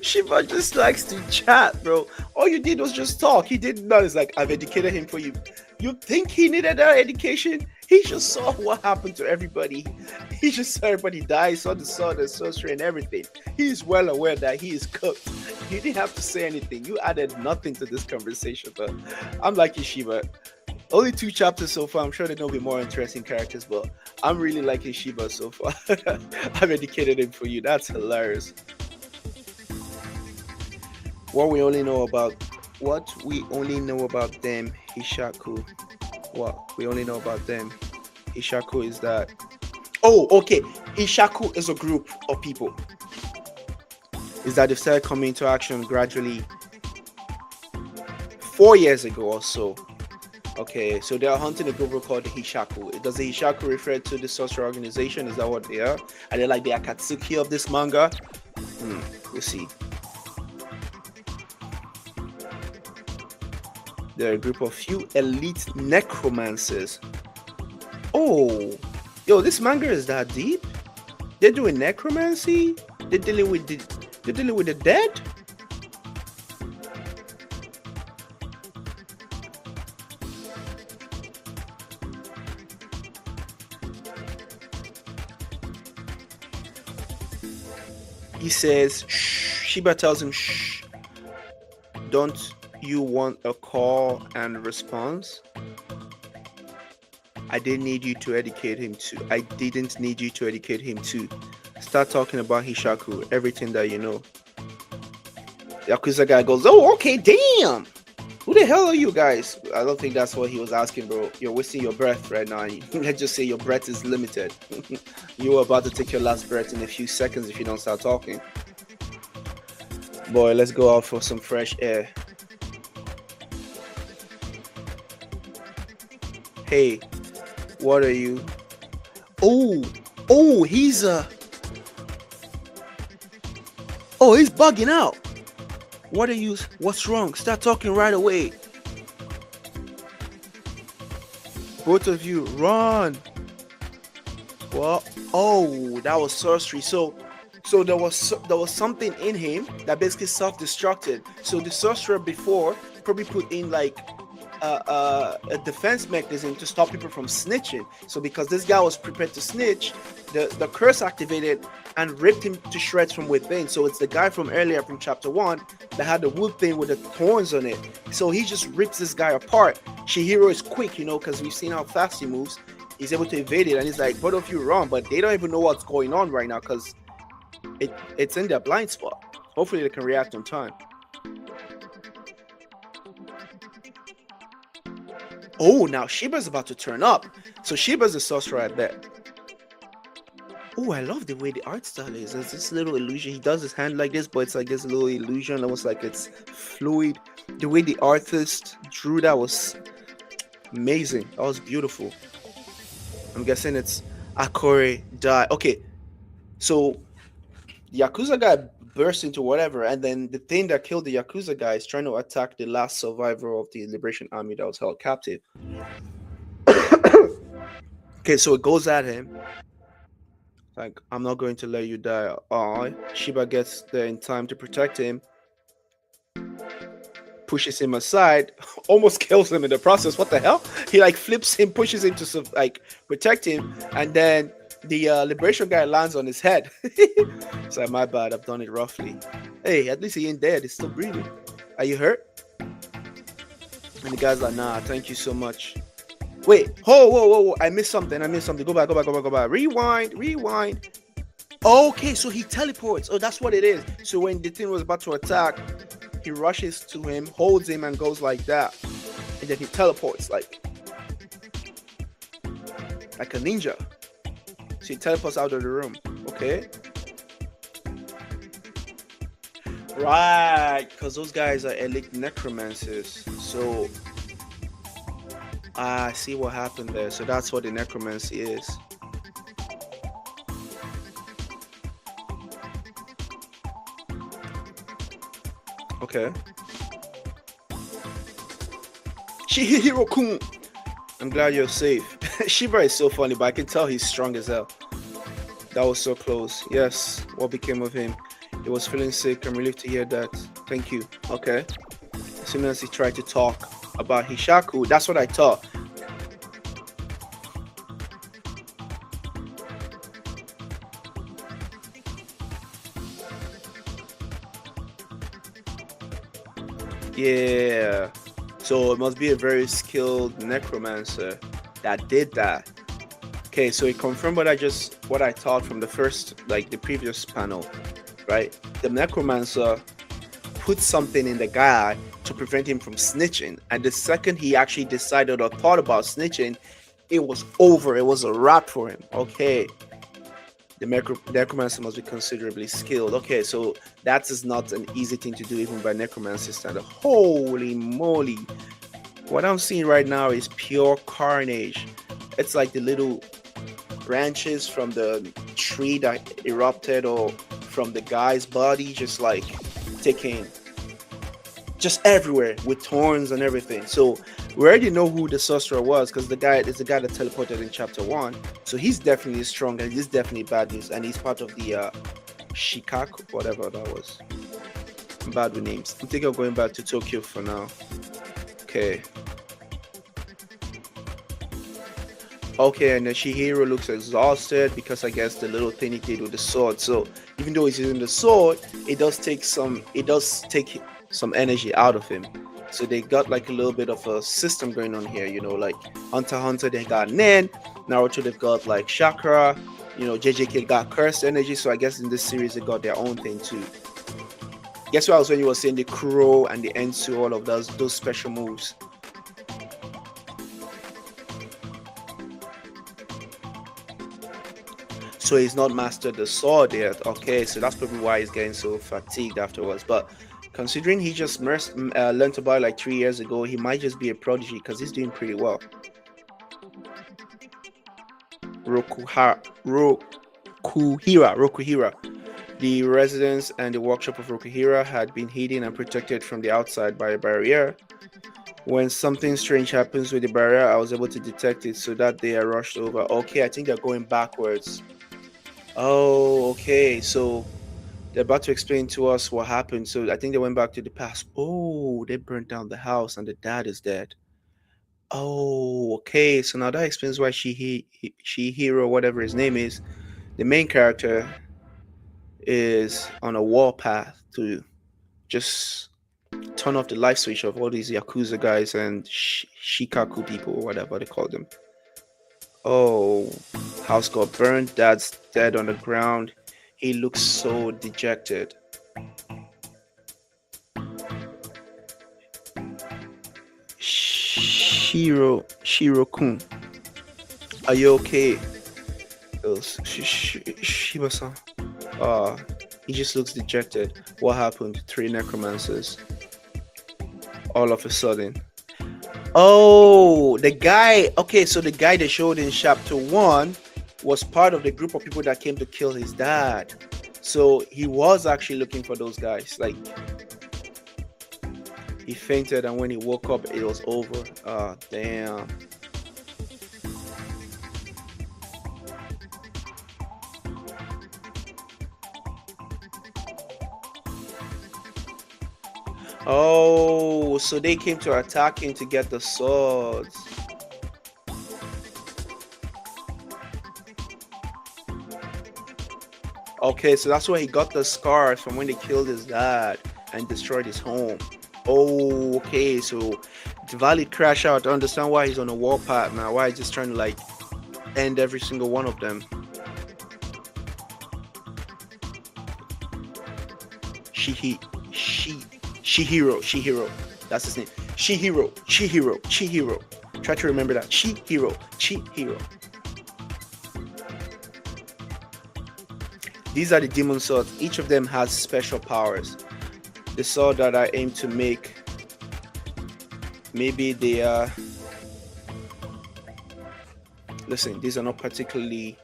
Shiba just likes to chat, bro. All you did was just talk. He didn't know. It's like, I've educated him for you. You think he needed that education? He just saw what happened to everybody. He just saw everybody die, saw the sword, the sorcery, and everything. He's well aware that he is cooked. You didn't have to say anything. You added nothing to this conversation, but I'm liking Shiba. Only 2 chapters so far. I'm sure there's gonna be more interesting characters, but I'm really liking Shiba so far. I've educated him for you. That's hilarious. What we only know about them, Hishaku. What we only know about them, Hishaku, is that. Oh, okay. Hishaku is a group of people. Is that they've started coming into action gradually 4 years ago or so. Okay, so they are hunting a group called the Hishaku. Does the Hishaku refer to the sorcerer organization? Is that what they are? Are they like the Akatsuki of this manga? We'll see. They're a group of few elite necromancers. Oh, yo, this manga is that deep? They're doing necromancy? They're dealing with the dead? He says, shh. Shiba tells him, shh. Don't you want a call and response? I didn't need you to educate him to. I didn't need you to educate him to. Start talking about Hishaku, everything that you know. Yakuza guy goes, oh, okay, damn. Who the hell are you guys? I don't think that's what he was asking, bro. You're wasting your breath right now. Let's just say your breath is limited. You are about to take your last breath in a few seconds if you don't start talking. Boy, let's go out for some fresh air. Hey, what are you? Oh, he's bugging out. What are you? What's wrong? Start talking right away. Both of you, run. Well, oh, that was sorcery. So there was something in him that basically self-destructed. So the sorcerer before probably put in like a defense mechanism to stop people from snitching. So because this guy was prepared to snitch, the curse activated and ripped him to shreds from within. So it's the guy from earlier from chapter 1 that had the wood thing with the thorns on it. So he just rips this guy apart. Chihiro is quick, because we've seen how fast he moves. He's able to evade it, and he's like, both of you run, but they don't even know what's going on right now because it's in their blind spot. Hopefully they can react on time. Oh, now Shiba's about to turn up. So Shiba's a sorcerer, I bet. Oh, I love the way the art style is. There's this little illusion. He does his hand like this, but it's like this little illusion, almost like it's fluid. The way the artist drew that was amazing. That was beautiful. I'm guessing it's Akore Dai. Okay, so the Yakuza guy burst into whatever, and then the thing that killed the Yakuza guy is trying to attack the last survivor of the Liberation Army that was held captive. Okay, so it goes at him. Like, I'm not going to let you die. Shiba gets there in time to protect him. Pushes him aside, almost kills him in the process. What the hell? He like flips him, pushes him to like protect him, and then the liberation guy lands on his head. It's like, my bad, I've done it roughly. Hey, at least he ain't dead. He's still breathing. Are you hurt? And the guy's like, nah, thank you so much. Wait, whoa, I missed something. Go back. Rewind. Okay, so he teleports. Oh, that's what it is. So when the thing was about to attack, He rushes to him, holds him, and goes like that. And then he teleports like a ninja. So he teleports out of the room. Okay. Right, because those guys are elite necromancers. So I see what happened there. So that's what the necromancy is. Okay. Chihiro-kun! I'm glad you're safe. Shiba is so funny, but I can tell he's strong as hell. That was so close. Yes, what became of him? He was feeling sick. I'm relieved to hear that. Thank you. Okay. As soon as he tried to talk about Hishaku, that's what I thought. Yeah. So it must be a very skilled necromancer that did that. Okay, so it confirmed what I thought from the first, like the previous panel, right? The necromancer put something in the guy to prevent him from snitching, and the second he actually decided or thought about snitching, it was over. It was a wrap for him. Okay, the necromancer must be considerably skilled. Okay, so that is not an easy thing to do even by necromancy standard. Holy moly! What I'm seeing right now is pure carnage. It's like the little branches from the tree that erupted or from the guy's body just like taking just everywhere with thorns and everything. So we already know who the sorcerer was because the guy is the guy that teleported in chapter 1. So he's definitely strong and he's definitely bad news, and he's part of the Shikaku, whatever that was. I'm bad with names. I'm thinking of going back to Tokyo for now. Okay. Okay, and then Shihiro looks exhausted because I guess the little thing he did with the sword. So even though he's using the sword, it does take some energy out of him. So they got like a little bit of a system going on here, you know, like Hunter x Hunter, they got Nen, Naruto, they've got like chakra, you know, JJK got cursed energy. So I guess in this series they got their own thing too. Guess what I was when you were saying the Kuro and the Ensu, all of those special moves. So he's not mastered the sword yet. Okay, so that's probably why he's getting so fatigued afterwards. But considering he just learned about it like 3 years ago, he might just be a prodigy because he's doing pretty well. Rokuhira. The residence and the workshop of Rokuhira had been hidden and protected from the outside by a barrier. When something strange happens with the barrier, I was able to detect it, so that they are rushed over. Okay, I think they're going backwards. Oh, okay. So they're about to explain to us what happened. So I think they went back to the past. Oh, they burnt down the house and the dad is dead. Oh, okay. So now that explains why Shihiro, whatever his name is, the main character, is on a warpath to just turn off the light switch of all these Yakuza guys and Shikaku people, or whatever they call them. Oh, house got burned. Dad's dead on the ground. He looks so dejected. Shiro-kun, are you okay? Shiba-san. He just looks dejected. What happened? 3 necromancers. All of a sudden. Oh, the guy. Okay, so the guy they showed in chapter 1 was part of the group of people that came to kill his dad. So he was actually looking for those guys. Like, he fainted, and when he woke up, it was over. Ah, damn. Oh, so they came to attack him to get the swords. Okay, so that's where he got the scars from when they killed his dad and destroyed his home. Oh, okay, so the valid crash out. I understand why he's on a warpath now. Why he's just trying to like end every single one of them. Shihiro, Shihiro. That's his name. Shihiro, Chihiro, Chihiro. Try to remember that. Chihiro, Chihiro. These are the demon swords. Each of them has special powers. The sword that I aim to make, maybe they are. Listen, these are not particularly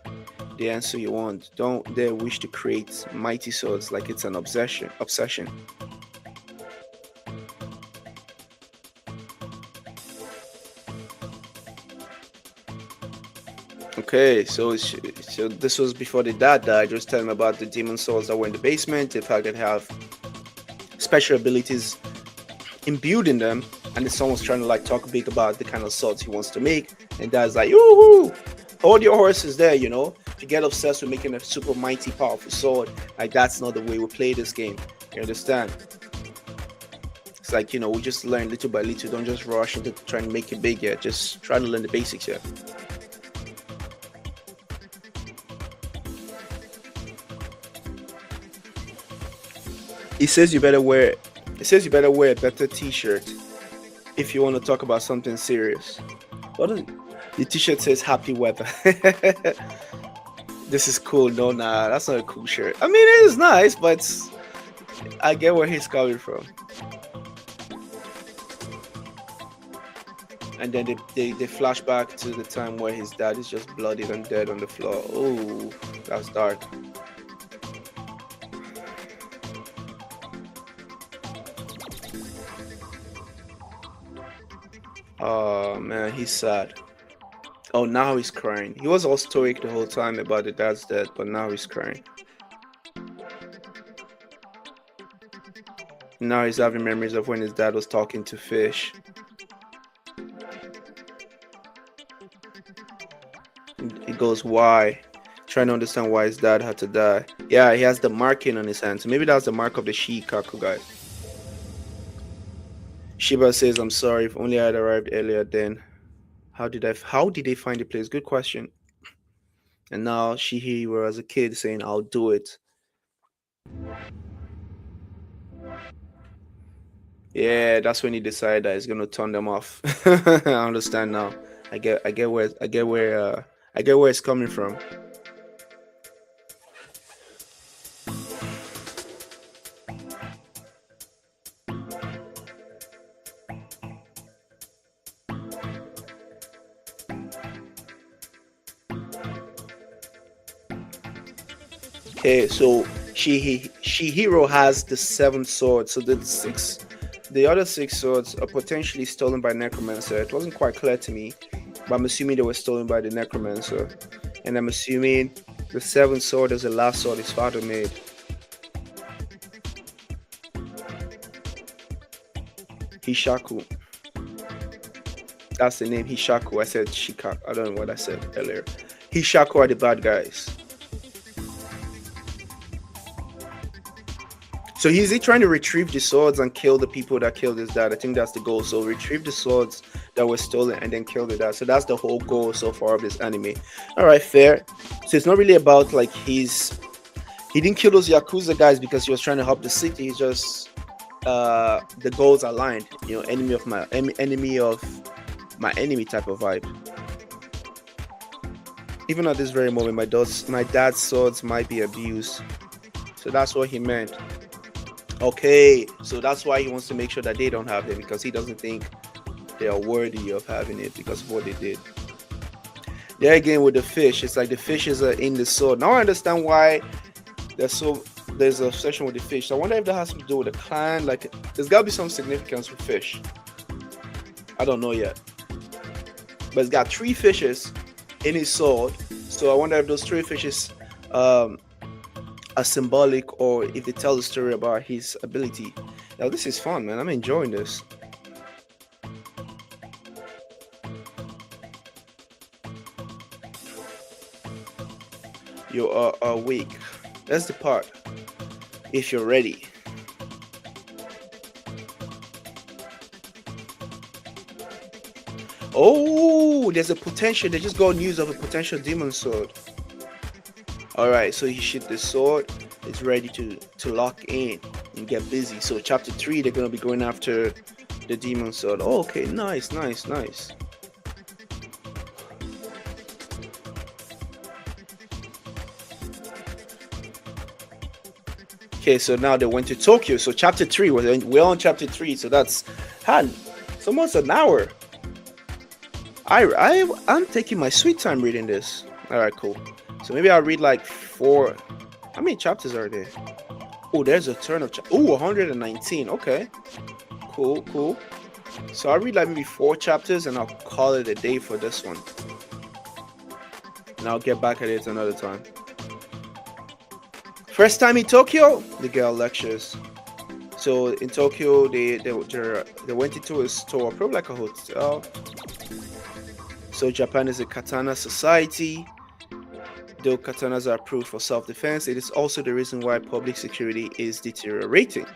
the answer you want. Don't dare wish to create mighty swords like it's an obsession. Okay, so this was before the dad died. Just tell him about the demon souls that were in the basement, the fact that they have special abilities imbued in them, and the son was trying to like talk big about the kind of swords he wants to make, and dad's like, yoo-hoo, hold your horses there, you know. If you get obsessed with making a super mighty, powerful sword, like that's not the way we play this game. You understand? It's like, you know, we just learn little by little. Don't just rush into trying to make it big yet. Just try to learn the basics here. It says you better wear. It says you better wear a better T-shirt if you want to talk about something serious. What is it? The T-shirt says "Happy Weather." This is cool. No, nah, that's not a cool shirt. I mean, it is nice, but I get where he's coming from. And then they flash back to the time where his dad is just bloodied and dead on the floor. Oh, that's dark. Oh man, he's sad. Oh, now he's crying. He was all stoic the whole time about the dad's death, but now he's crying. Now he's having memories of when his dad was talking to fish. He goes, why? Trying to understand why his dad had to die. Yeah, he has the marking on his hand, so maybe that's the mark of the Shikaku, guys. Shiba says, I'm sorry, if only I had arrived earlier then. How did they find the place? Good question. And now Shihiro as a kid saying, I'll do it. Yeah, that's when he decided that he's gonna turn them off. I understand now. I get where it's coming from. Okay, so Shihiro has the 7 swords, so the other 6 swords are potentially stolen by Necromancer. It wasn't quite clear to me, but I'm assuming they were stolen by the Necromancer, and I'm assuming the 7th sword is the last sword his father made. Hishaku. That's the name, Hishaku. I said Shikaku. I don't know what I said earlier. Hishaku are the bad guys. So is he trying to retrieve the swords and kill the people that killed his dad? I think that's the goal. So retrieve the swords that were stolen and then kill the dad. So that's the whole goal so far of this anime. All right, fair. So it's not really about like he didn't kill those Yakuza guys because he was trying to help the city. It's just the goals aligned. You know, enemy of my enemy type of vibe. Even at this very moment, my dad's swords might be abused. So that's what he meant. Okay, so that's why he wants to make sure that they don't have it, because he doesn't think they are worthy of having it because of what they did. There again with the fish, it's like the fishes are in the sword. Now I understand why there's an obsession with the fish. So I wonder if that has to do with the clan. Like, there's got to be some significance with fish. I don't know yet. But it's got 3 fishes in his sword. So I wonder if those 3 fishes are symbolic, or if they tell the story about his ability. Now this is fun, man. I'm enjoying this. You are awake. That's the part. If you're ready. Oh, there's a potential. They just got news of a potential demon sword. Alright, so he shit the sword. It's ready to lock in. and get busy. So chapter 3, they're gonna be going after the demon sword. Oh, okay, nice, nice, nice. Okay, so now they went to Tokyo. So chapter 3, we're on chapter 3. So that's had it's almost an hour. I'm taking my sweet time reading this. All right, cool. So maybe I'll read like four. How many chapters are there? Oh, there's a turn of. Oh, 119. Okay, cool, cool. So I'll read like maybe 4 chapters and I'll call it a day for this one. And I'll get back at it another time. First time in Tokyo, the girl lectures. So in Tokyo, they went into a store, probably like a hotel. So Japan is a katana society. Though katanas are approved for self-defense, it is also the reason why public security is deteriorating.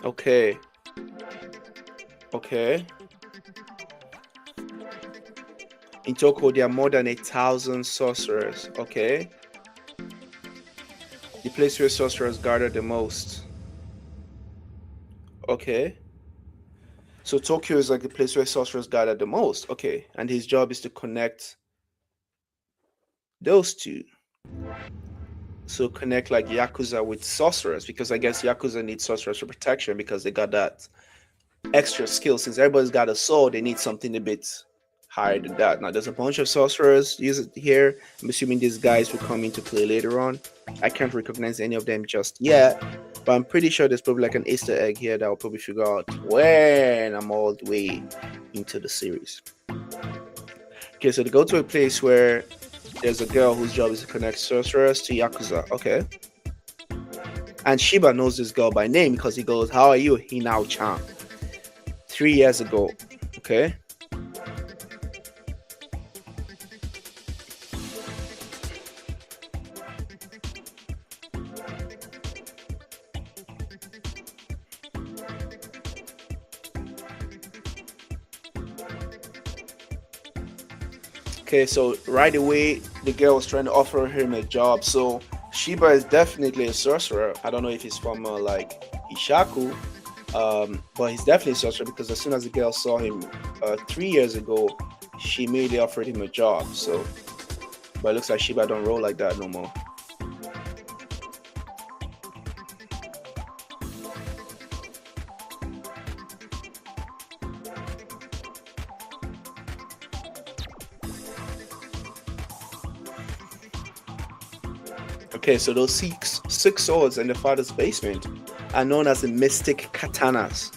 Okay. Okay. In Tokyo, there are more than 1,000 sorcerers. Okay. The place where sorcerers gather the most. Okay. So Tokyo is like the place where sorcerers gather the most. Okay. And his job is to connect those two. So connect like Yakuza with sorcerers, because I guess Yakuza needs sorcerers for protection because they got that extra skill. Since everybody's got a sword, they need something a bit higher than that. Now there's a bunch of sorcerers used here. I'm assuming these guys will come into play later on. I can't recognize any of them just yet, but I'm pretty sure there's probably like an Easter egg here that I'll probably figure out when I'm all the way into the series. Okay, so they go to a place where there's a girl whose job is to connect sorcerers to Yakuza. Okay. And Shiba knows this girl by name because he goes, "How are you, Hinao-chan?" 3 years ago. Okay. Okay, so right away, the girl was trying to offer him a job. So Shiba is definitely a sorcerer. I don't know if he's from like Ishaku, but he's definitely a sorcerer because as soon as the girl saw him 3 years ago, she immediately offered him a job. So, but it looks like Shiba don't roll like that no more. Okay, so those six swords in the father's basement are known as the mystic katanas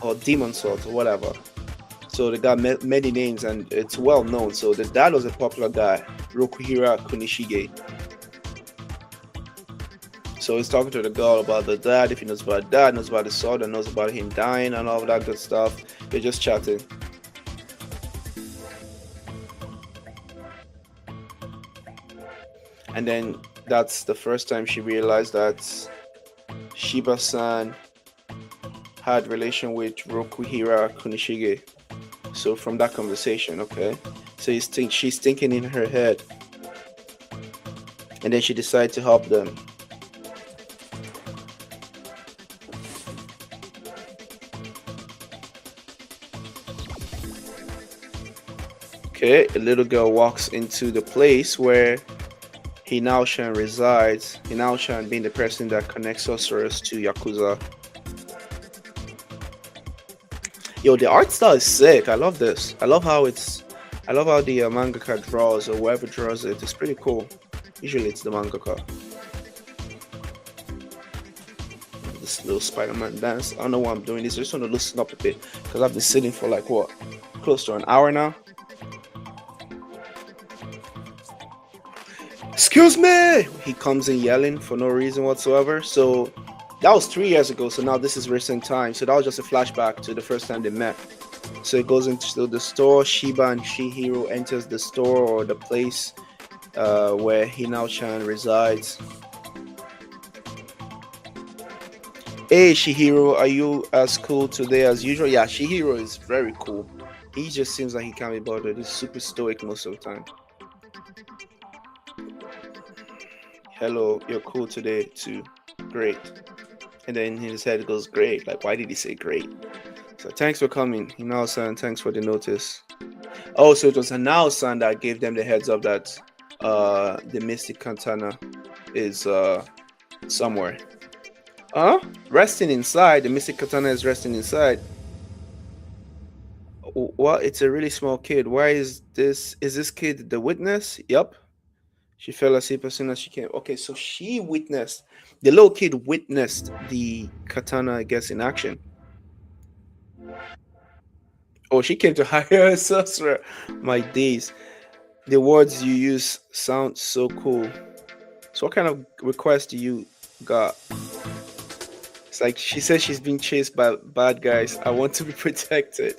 or demon swords or whatever. So they got many names and it's well known. So the dad was a popular guy, Rokuhira Kunishige. So he's talking to the girl about the dad, if he knows about dad, knows about the sword, and knows about him dying and all of that good stuff. They're just chatting. And then that's the first time she realized that Shiba-san had relation with Rokuhira Kunishige. So from that conversation, okay. So she's thinking in her head. And then she decided to help them. Okay, a little girl walks into the place where Hinao-chan resides. Hinao-chan being the person that connects sorcerers to Yakuza. Yo, the art style is sick. I love this. I love how the mangaka draws, or whoever draws it. It's pretty cool. Usually it's the mangaka. This little Spider-Man dance. I don't know why I'm doing this. I just want to loosen up a bit because I've been sitting for like what? Close to an hour now. Excuse me! He comes in yelling for no reason whatsoever. So that was 3 years ago. So now this is recent time. So that was just a flashback to the first time they met. So it goes into the store. Shiba and Shihiro enters the store or the place where Hinao-chan resides. Hey Shihiro, are you as cool today as usual? Yeah, Shihiro is very cool. He just seems like he can't be bothered. He's super stoic most of the time. Hello, you're cool today too. Great. And then in his head goes, great. Like, why did he say great? So thanks for coming. Hinao-san, thanks for the notice. Oh, so it was Hanao-san that gave them the heads up that the Mystic Katana is somewhere. Huh? Resting inside. The Mystic Katana is resting inside. What? It's a really small kid. Why is this? Is this kid the witness? Yup. She fell asleep as soon as she came. Okay, so she witnessed. The little kid witnessed the katana, I guess, in action. Oh, she came to hire a sorcerer. My days. The words you use sound so cool. So, what kind of request do you got? It's like she says she's being chased by bad guys. I want to be protected.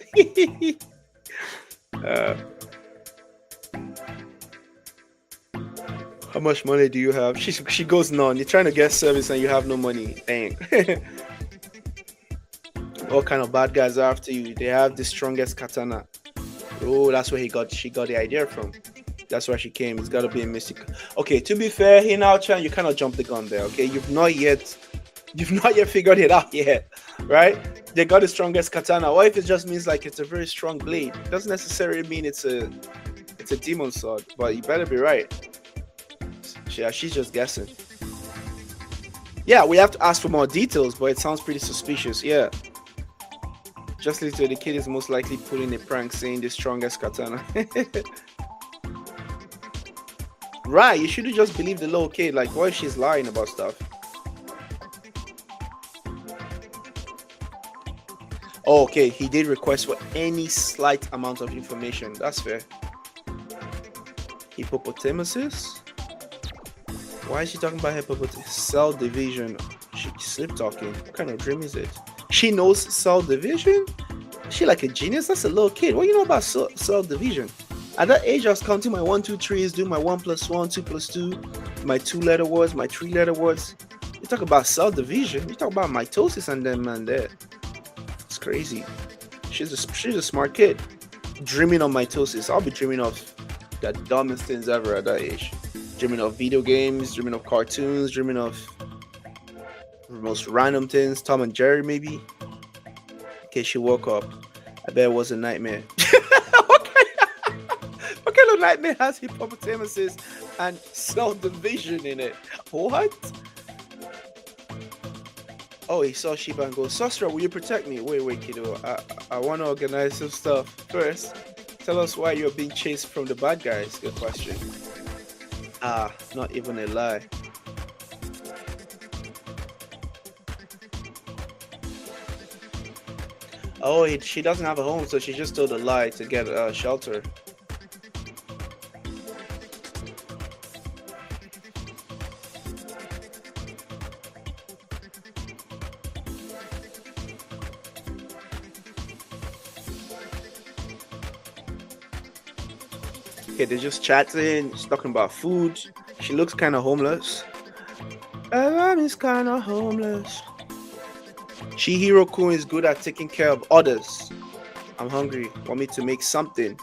uh, how much money do you have? She goes none. You're trying to get service and you have no money. Dang. What kind of bad guys are after you? They have the strongest katana. Oh, that's where she got the idea from. That's why she came. It's gotta be a mystic. Okay, to be fair, Hinao-chan, you kind of jumped the gun there. Okay, you've not yet figured it out yet, right? They got the strongest katana. What if it just means like it's a very strong blade? It doesn't necessarily mean it's a demon sword, but you better be right. Yeah, she's just guessing. Yeah, we have to ask for more details, but it sounds pretty suspicious. Yeah. Just listen, the kid is most likely pulling a prank saying the strongest katana. Right, you shouldn't just believe the little kid. Like, what if she's lying about stuff? Oh, okay, he did request for any slight amount of information. That's fair. Hippopotamuses? Why is she talking about hippopotamus? Cell division. She sleep talking. What kind of dream is it? She knows cell division? Is she like a genius? That's a little kid. What do you know about cell division? At that age, I was counting my 1, 2, 3s, doing my 1 plus 1, 2 plus 2, my 2-letter words, my 3-letter words. You talk about cell division. You talk about mitosis and then man there. It's crazy. She's a smart kid. Dreaming of mitosis. I'll be dreaming of the dumbest things ever at that age. Dreaming of video games, dreaming of cartoons, dreaming of the most random things. Tom and Jerry, maybe. Okay, she woke up. I bet it was a nightmare. What kind of nightmare has hippopotamuses and cell division in it? What? Oh, he saw Shiba and goes, Sorcerer, will you protect me? Wait, kiddo. I want to organize some stuff. First, tell us why you're being chased from the bad guys. Good question. Ah, not even a lie. Oh, she doesn't have a home, so she just told a lie to get shelter. Okay, they're just chatting. She's talking about food. She looks kind of homeless. Is kind of homeless. Chihiro-kun is good at taking care of others. I'm hungry. Want me to make something?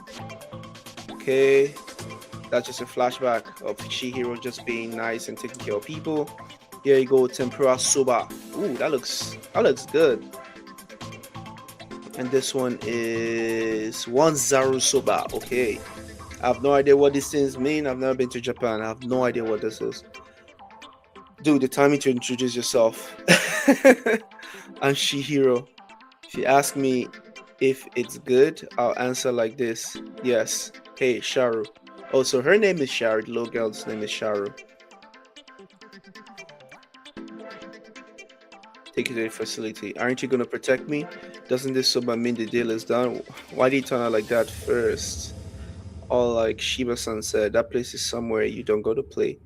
Okay, that's just a flashback of Chihiro just being nice and taking care of people. Here you go, tempura soba. Ooh, that looks good. And this one is one zaru soba. Okay. I have no idea what these things mean. I've never been to Japan. I have no idea what this is. Dude, the timing to introduce yourself. I'm Shihiro. If you ask me if it's good, I'll answer like this. Yes. Hey, Sharu. Oh, so her name is Sharu. The little girl's name is Sharu. Take you to the facility. Aren't you going to protect me? Doesn't this soba mean the deal is done? Why did you turn out like that first? All like Shiba-san said, that place is somewhere you don't go to play.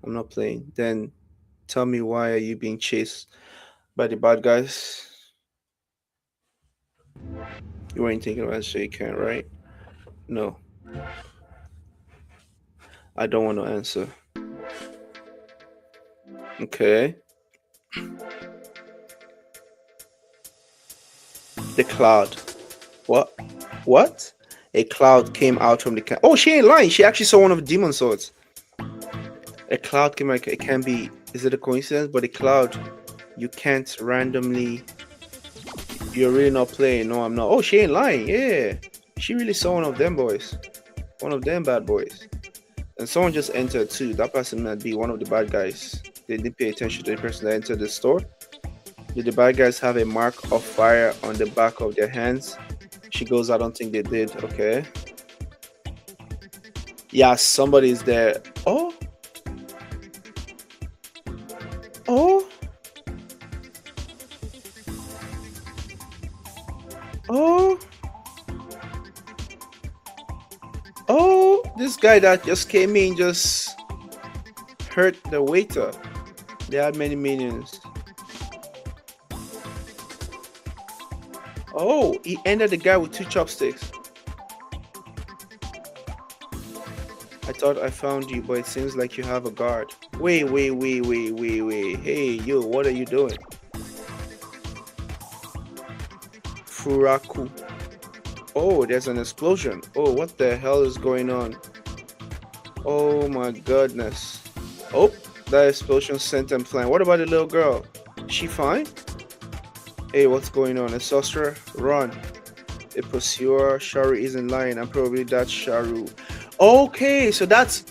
I'm not playing. Then tell me, why are you being chased by the bad guys? You weren't thinking about it, so you can't, right? No. I don't want to answer. Okay. The cloud. What? What? A cloud came out from the Oh, she ain't lying. She actually saw one of the demon swords. A cloud can make it can be. Is it a coincidence? But a cloud, you can't randomly. You're really not playing. No, I'm not. Oh, she ain't lying. Yeah, she really saw one of them boys, one of them bad boys. And someone just entered too. That person might be one of the bad guys. They didn't pay attention to the person that entered the store. Did the bad guys have a mark of fire on the back of their hands? She goes, I don't think they did. Okay. Yeah, somebody's there. Oh, oh, oh, oh. This guy that just came in just hurt the waiter. They had many minions. Oh, he ended the guy with two chopsticks. I thought I found you, but it seems like you have a guard. Wait, wait, wait, wait, wait, wait. Hey, yo, what are you doing? Furaku. Oh, there's an explosion. Oh, what the hell is going on? Oh my goodness. Oh, that explosion sent them flying. What about the little girl? Is she fine? Hey, what's going on? A sorcerer? Run. A pursuer? Sharu isn't lying. I'm probably that Sharu. Okay, so that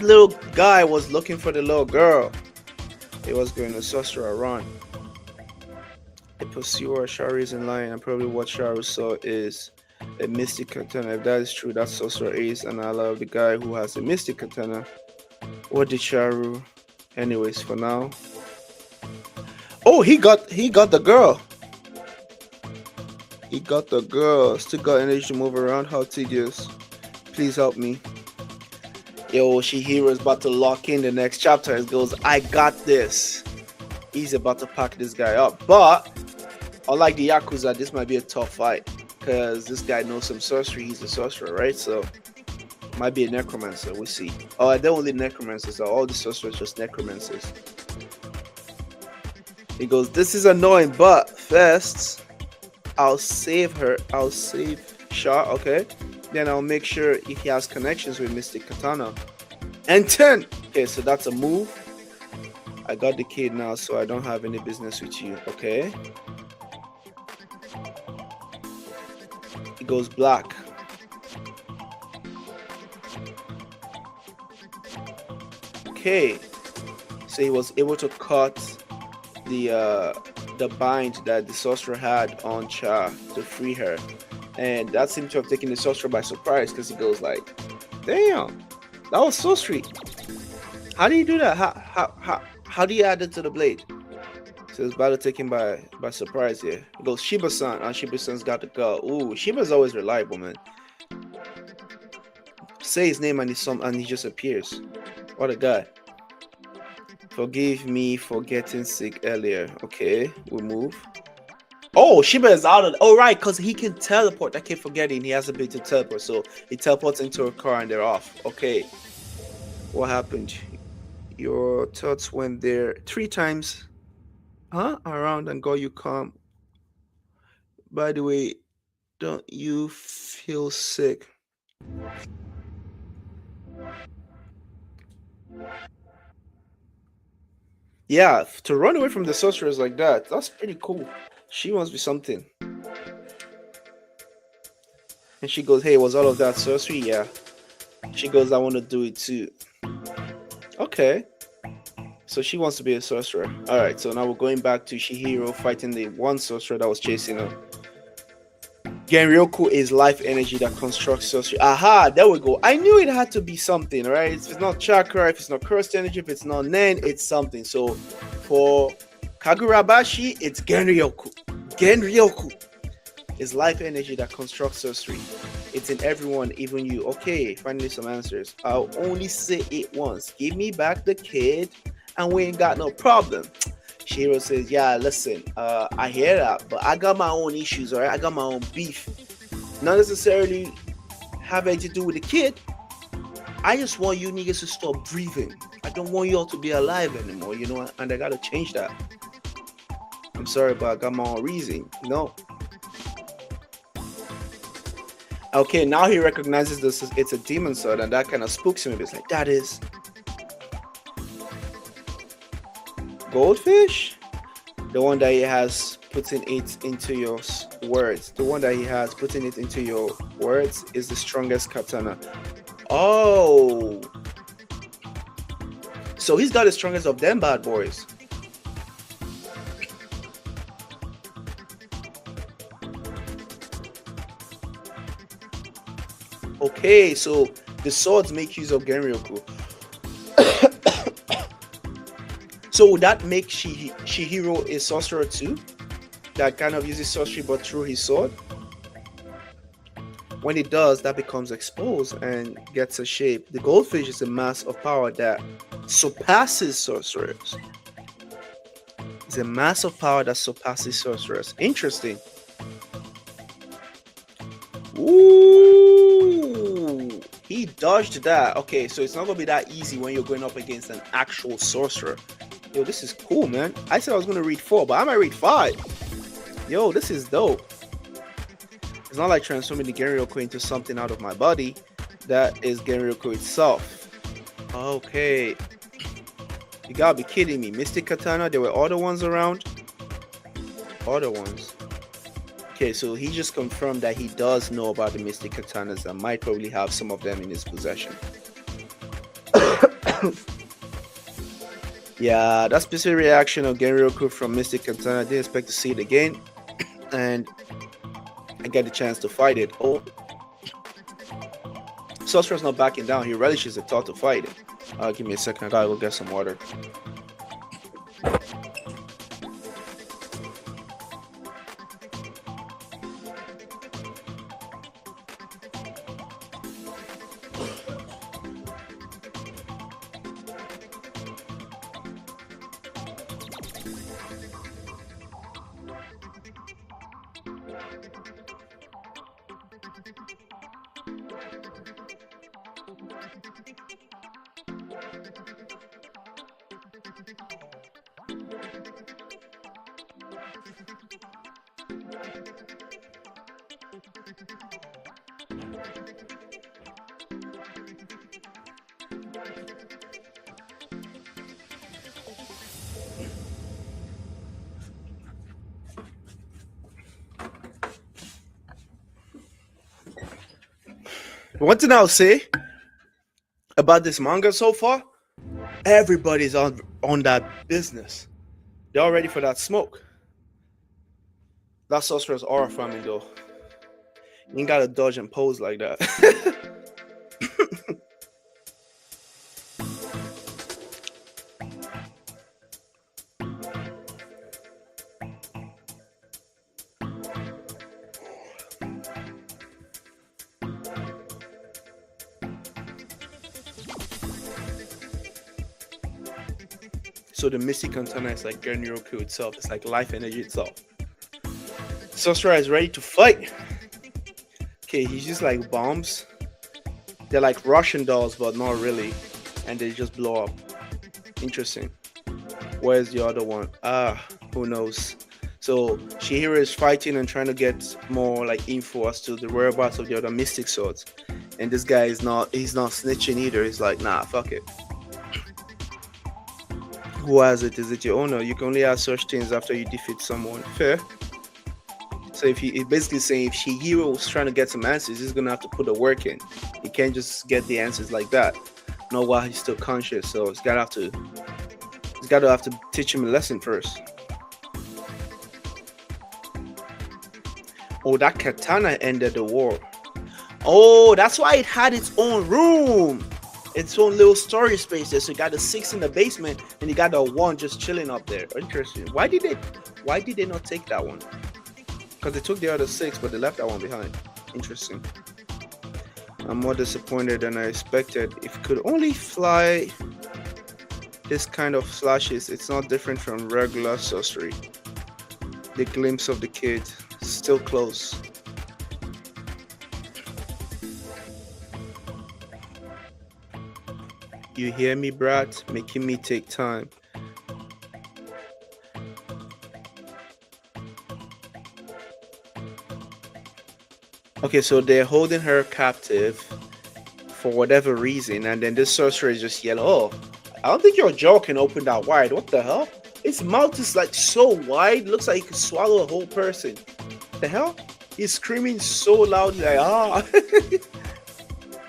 little guy was looking for the little girl. He was going to sorcerer. Run. A pursuer? Sharu isn't lying. I'm probably what Sharu saw is a mystic katana. If that is true, that sorcerer is an ally of the guy who has a mystic katana. What did Sharu? Anyways, for now. Oh, he got the girl. He got the girl. Still got energy to move around. How tedious. Please help me. Yo, Shihiro is about to lock in the next chapter. It goes, I got this. He's about to pack this guy up. But unlike the Yakuza, this might be a tough fight. Because this guy knows some sorcery. He's a sorcerer, right? So might be a necromancer. We'll see. Oh, they're only necromancers. All the sorcerers just necromancers. He goes, this is annoying, but first, I'll save her. I'll save Shah, okay? Then I'll make sure if he has connections with Mystic Katana. And 10! Okay, so that's a move. I got the kid now, so I don't have any business with you, okay? He goes black. Okay. So he was able to cut the bind that the sorcerer had on Cha to free her, and that seemed to have taken the sorcerer by surprise because he goes like, "Damn, that was so sweet. How do you do that? How do you add it to the blade?" So it's about to take him by surprise here. He goes Shiba-san, and Shiba-san's got to go. Ooh, Shiba's always reliable, man. Say his name and he just appears. What a guy. Forgive me for getting sick earlier. Okay, we'll move. Oh, Shiba is out of. Oh, right, because he can teleport. I keep forgetting he has the ability to teleport. So he teleports into a car and they're off. Okay. What happened? Your thoughts went there 3 times. Huh? Around and got you calm. By the way, don't you feel sick? Yeah, to run away from the sorcerers like that, that's pretty cool. She must be something. And she goes, hey, was all of that sorcery? Yeah. She goes, I want to do it too. Okay. So she wants to be a sorcerer. Alright, so now we're going back to Shihiro fighting the one sorcerer that was chasing her. Genryoku is life energy that constructs sorcery. Aha, there we go. I knew it had to be something, right? If it's not chakra, if it's not cursed energy, if it's not nen, it's something. So for Kagurabachi, it's Genryoku. Genryoku is life energy that constructs sorcery. It's in everyone, even you. Okay, finally some answers. I'll only say it once. Give me back the kid, and we ain't got no problem. Shiro says, yeah, listen, I hear that, but I got my own issues, all right? I got my own beef. Not necessarily have anything to do with the kid. I just want you niggas to stop breathing. I don't want y'all to be alive anymore, you know, and I gotta change that. I'm sorry, but I got my own reason, you know? Okay, now he recognizes this. It's a demon sword, and that kind of spooks him. It's like, that is Goldfish? The one that he has putting it into your words. The one that he has putting it into your words is the strongest katana. Oh, so he's got the strongest of them bad boys. Okay, so the swords make use of Genryoku. So would that make Shihiro a sorcerer too? That kind of uses sorcery but through his sword? When it does, that becomes exposed and gets a shape. The goldfish is a mass of power that surpasses sorcerers. It's a mass of power that surpasses sorcerers. Interesting. Ooh, he dodged that. Okay, so it's not gonna be that easy when you're going up against an actual sorcerer. Yo, this is cool, man. I said I was gonna read 4, but I might read 5. Yo, this is dope. It's not like transforming the Genryoku into something out of my body. That is Genryoku itself. Okay. You gotta be kidding me. Mystic Katana, there were other ones around. Other ones. Okay, so he just confirmed that he does know about the Mystic Katanas and might probably have some of them in his possession. Yeah, that specific reaction of Genryoku from Mystic Katana, I didn't expect to see it again. And I get the chance to fight it. Oh, Sorcerer's not backing down. He relishes the thought to fight it. Give me a second. I gotta go get some water. One thing I'll say about this manga so far, everybody's on that business. They're all ready for that smoke. That sorcerer's aura farming though. You ain't gotta dodge and pose like that. So the Mystic Katana is like Genryoku itself. It's like life energy itself. Sorcerer is ready to fight. Okay, he's just like bombs. They're like Russian dolls, but not really. And they just blow up. Interesting. Where's the other one? Who knows? So Shihiro is fighting and trying to get more like info as to the whereabouts of the other mystic swords. And this guy is he's not snitching either. He's like, nah, fuck it. Who has it? Is it your owner? You can only ask such things after you defeat someone. Fair. So if he's basically saying if Shihiro was trying to get some answers, he's gonna have to put the work in. He can't just get the answers like that. Not while he's still conscious. So he's gotta have to teach him a lesson first. Oh, that katana ended the war. Oh, that's why it had its own room. Its own little storage space there. So you got the 6 in the basement and you got the 1 just chilling up there. Interesting. Why did they not take that one? Because they took the other 6, but they left that one behind. Interesting. I'm more disappointed than I expected. If it could only fly this kind of flashes, it's not different from regular sorcery. The glimpse of the kid, still close. You hear me, brat? Making me take time. Okay, so they're holding her captive for whatever reason, and then this sorcerer is just yelling, "Oh, I don't think your jaw can open that wide. What the hell? His mouth is like so wide, looks like he could swallow a whole person. The hell? He's screaming so loudly, like ah.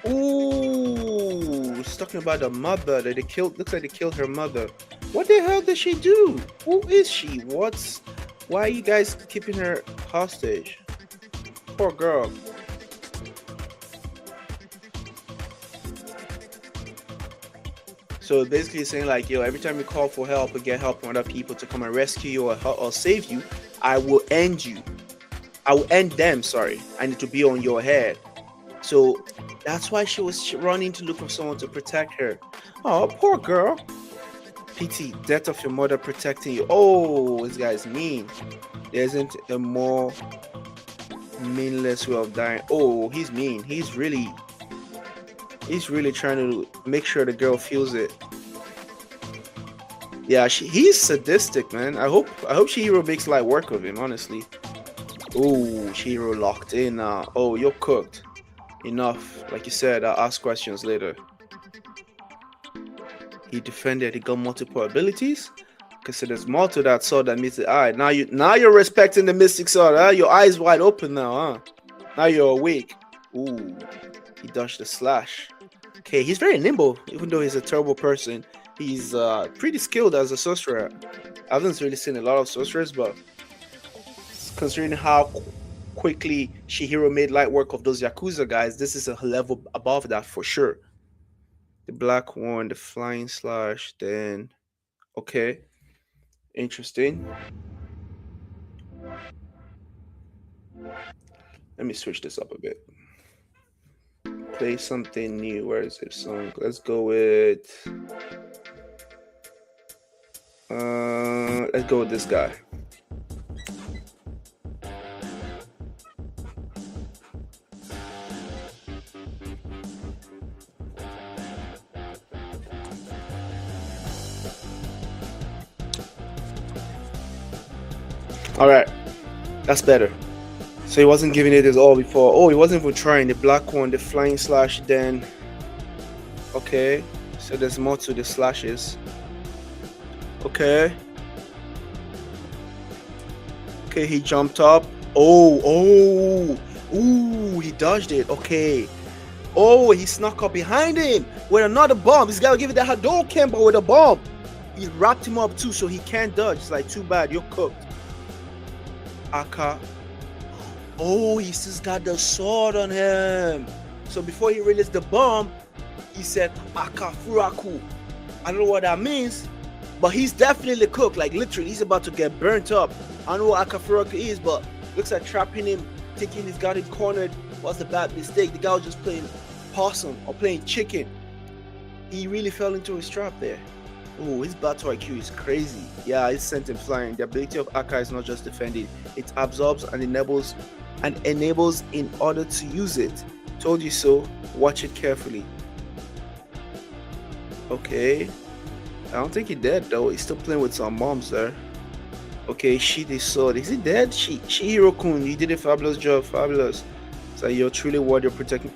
Ooh, he's talking about the mother that they killed. Looks like they killed her mother. What the hell did she do? Who is she? What's? Why are you guys keeping her hostage? Poor girl. So basically saying like, yo, every time you call for help or get help from other people to come and rescue you or save you, I will end you. I will end them, sorry. I need to be on your head. So that's why she was running to look for someone to protect her. Oh, poor girl. PT, death of your mother protecting you. Oh, this guy's mean. There isn't a more meaningless way of dying. Oh, he's mean. He's really trying to make sure the girl feels it. Yeah, he's sadistic, man. I hope Shihiro makes light work of him, honestly. Oh, Shihiro locked in now. Oh, you're cooked. Enough. Like you said, I'll ask questions later. He defended, he got multiple abilities. Okay, so there's more to that sword that meets the eye. Now you're respecting the mystic sword, huh? Your eyes wide open now, huh? Now you're awake. Ooh. He dodged the slash. Okay, he's very nimble, even though he's a terrible person. He's pretty skilled as a sorcerer. I haven't really seen a lot of sorcerers, but considering how quickly Shihiro made light work of those Yakuza guys, this is a level above that for sure. The black one, the flying slash, then okay, interesting. Let me switch this up a bit. Play something new. Where is it? Song. Let's go with. Let's go with this guy. All right, that's better. So he wasn't giving it his all before. Oh, he wasn't even trying. The black one, the flying slash, then. Okay, so there's more to the slashes. Okay. Okay, he jumped up. Ooh, he dodged it. Okay. Oh, he snuck up behind him with another bomb. He's got to give it that Hadouken, but with a bomb. He wrapped him up too, so he can't dodge. It's like, too bad, you're cooked. Aka. Oh, he still got the sword on him. So before he released the bomb, he said Aka Furaku. I don't know what that means, but he's definitely cooked. Like literally, he's about to get burnt up. I don't know what Aka Furaku is, but looks like trapping him, thinking he's got him cornered was a bad mistake. The guy was just playing possum or playing chicken. He really fell into his trap there. Oh, his battle IQ is crazy. Yeah, it sent him flying. The ability of Aka is not just defending; it absorbs and enables in order to use it. Told you so. Watch it carefully. Okay. I don't think he's dead though. He's still playing with some bombs there. Okay, Shidi's sword. Is he dead? Shihiro-kun, you did a fabulous job. Fabulous. So you're truly worthy of protecting.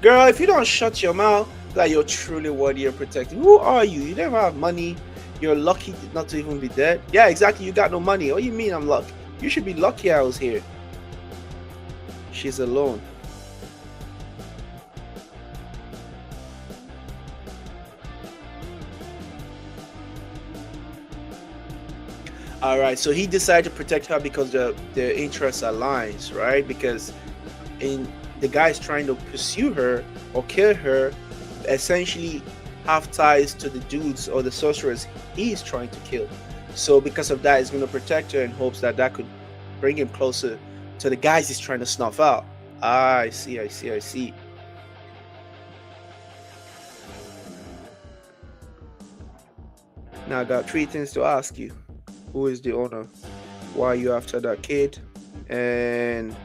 Girl, if you don't shut your mouth, like you're truly worthy of protecting. Who are you? You never have money. You're lucky not to even be dead. Yeah, exactly. You got no money. What do you mean I'm lucky? You should be lucky I was here. She's alone. All right, so he decided to protect her because the interests aligns, right? Because in the guy's trying to pursue her or kill her, essentially have ties to the dudes or the sorcerers he's trying to kill. So because of that, he's going to protect her in hopes that that could bring him closer to the guys he's trying to snuff out. Ah, I see. Now I got three things to ask you. Who is the owner? Why are you after that kid? And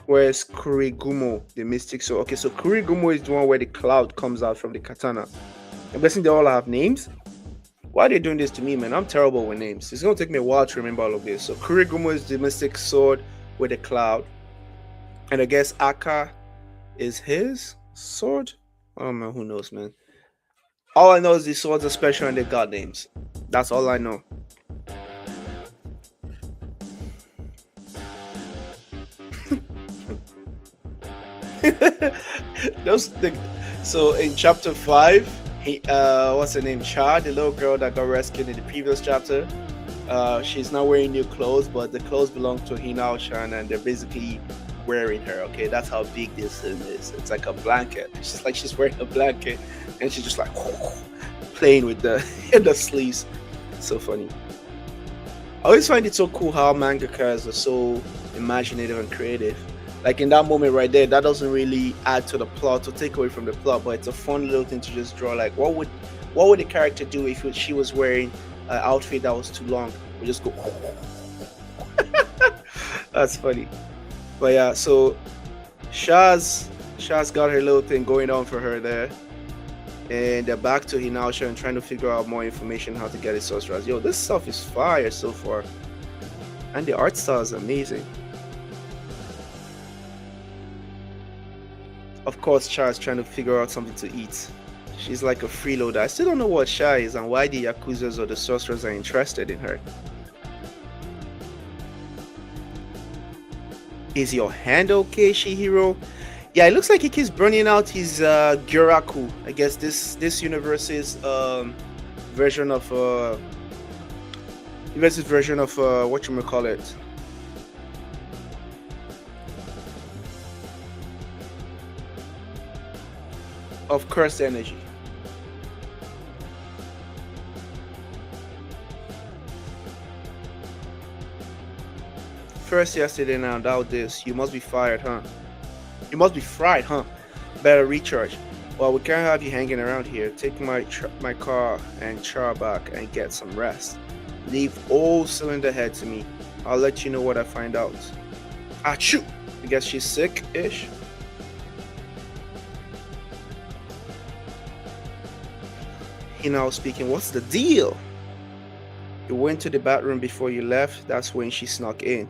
where's Kurigumo, the mystic? So okay, so Kurigumo is the one where the cloud comes out from the katana. I'm guessing they all have names. Why are they doing this to me, man? I'm terrible with names. It's gonna take me a while to remember all of this. So Kurigumo is the mystic sword with the cloud, and I guess Aka is his sword. I don't know. Who knows, man? All I know is these swords are special and they got names. That's all I know. Those the, so in chapter 5, he what's her name? Cha, the little girl that got rescued in the previous chapter. She's not wearing new clothes, but the clothes belong to Hinao Shan, and they're basically wearing her. Okay, that's how big this thing is. It's like a blanket. It's just like she's wearing a blanket, and she's just like playing with the the sleeves. So funny. I always find it so cool how mangakas are so imaginative and creative. Like in that moment right there, that doesn't really add to the plot or take away from the plot, but it's a fun little thing to just draw. Like, what would the character do if she was wearing an outfit that was too long? We just go. That's funny. But yeah, so Shaz got her little thing going on for her there, and they're back to Hinausha and trying to figure out more information how to get his sorcerers. Yo, this stuff is fire so far, and the art style is amazing. Of course, Cha is trying to figure out something to eat. She's like a freeloader. I still don't know what Sha is and why the Yakuzas or the sorcerers are interested in her. Is your hand okay, Shihiro? Yeah, it looks like he keeps burning out his Gyuraku. I guess this universe's version of what you may call it. Of cursed energy. First yesterday, now doubt this. You must be fired, huh? You must be fried, huh? Better recharge. Well, we can't have you hanging around here. Take my car and char back and get some rest. Leave all cylinder head to me. I'll let you know what I find out. Achoo! I guess she's sick-ish. Now speaking, what's the deal? You went to the bathroom before you left. That's when she snuck in.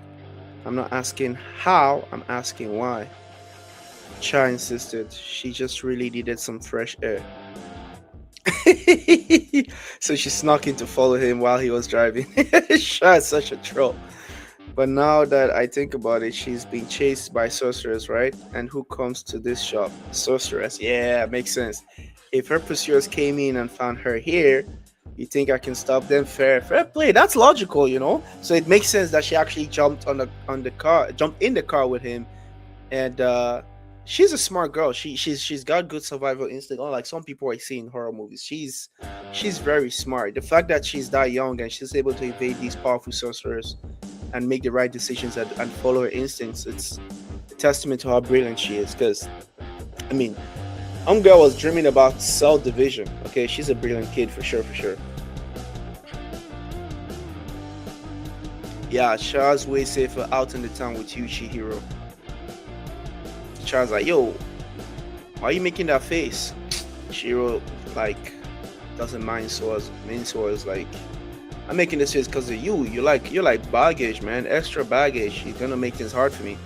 I'm not asking how, I'm asking why. Cha insisted. She just really needed some fresh air. So she snuck in to follow him while he was driving. Cha is such a troll. But now that I think about it, she's being chased by sorcerers, right? And who comes to this shop? Sorceress. Yeah, makes sense. If her pursuers came in and found her here, you think I can stop them? Fair play. That's logical, you know. So it makes sense that she actually jumped on the car, jumped in the car with him, and she's a smart girl. She's got good survival instinct. Unlike some people I see in horror movies, she's very smart. The fact that she's that young and she's able to evade these powerful sorcerers and make the right decisions and follow her instincts, it's a testament to how brilliant she is. Because I mean, girl was dreaming about cell division. Okay, she's a brilliant kid for sure, for sure. Yeah, Char's way safer out in the town with you, Chihiro. Char's like, yo, why are you making that face? Chihiro, like, doesn't mind swords. Main swords, like, I'm making this face because of you. You're like baggage, man. Extra baggage. You're gonna make things hard for me.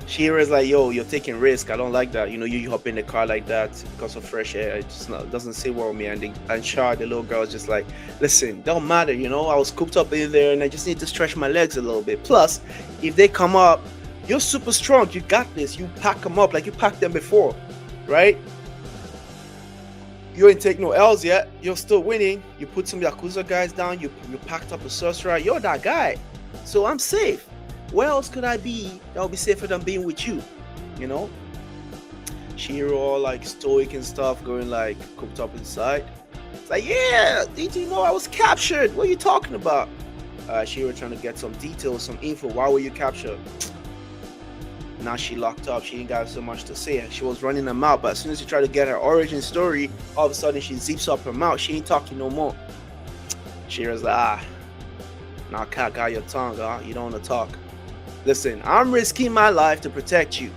Shira's like, yo, you're taking risk. I don't like that. You know, you hop in the car like that because of fresh air. It just doesn't sit well with me. And Char, the little girl, is just like, listen, don't matter. You know, I was cooped up in there and I just need to stretch my legs a little bit. Plus, if they come up, you're super strong. You got this. You pack them up like you packed them before, right? You ain't take no L's yet. You're still winning. You put some Yakuza guys down. You packed up a sorcerer. You're that guy. So I'm safe. Where else could I be that would be safer than being with you? You know? Shiro all like stoic and stuff, going like cooked up inside. It's like, yeah, did you know I was captured? What are you talking about? Shiro trying to get some details, some info. Why were you captured? Now she locked up. She ain't got so much to say. She was running her mouth, but as soon as you try to get her origin story, all of a sudden she zips up her mouth. She ain't talking no more. Shiro's like, now cat got your tongue, huh? You don't want to talk. Listen, I'm risking my life to protect you.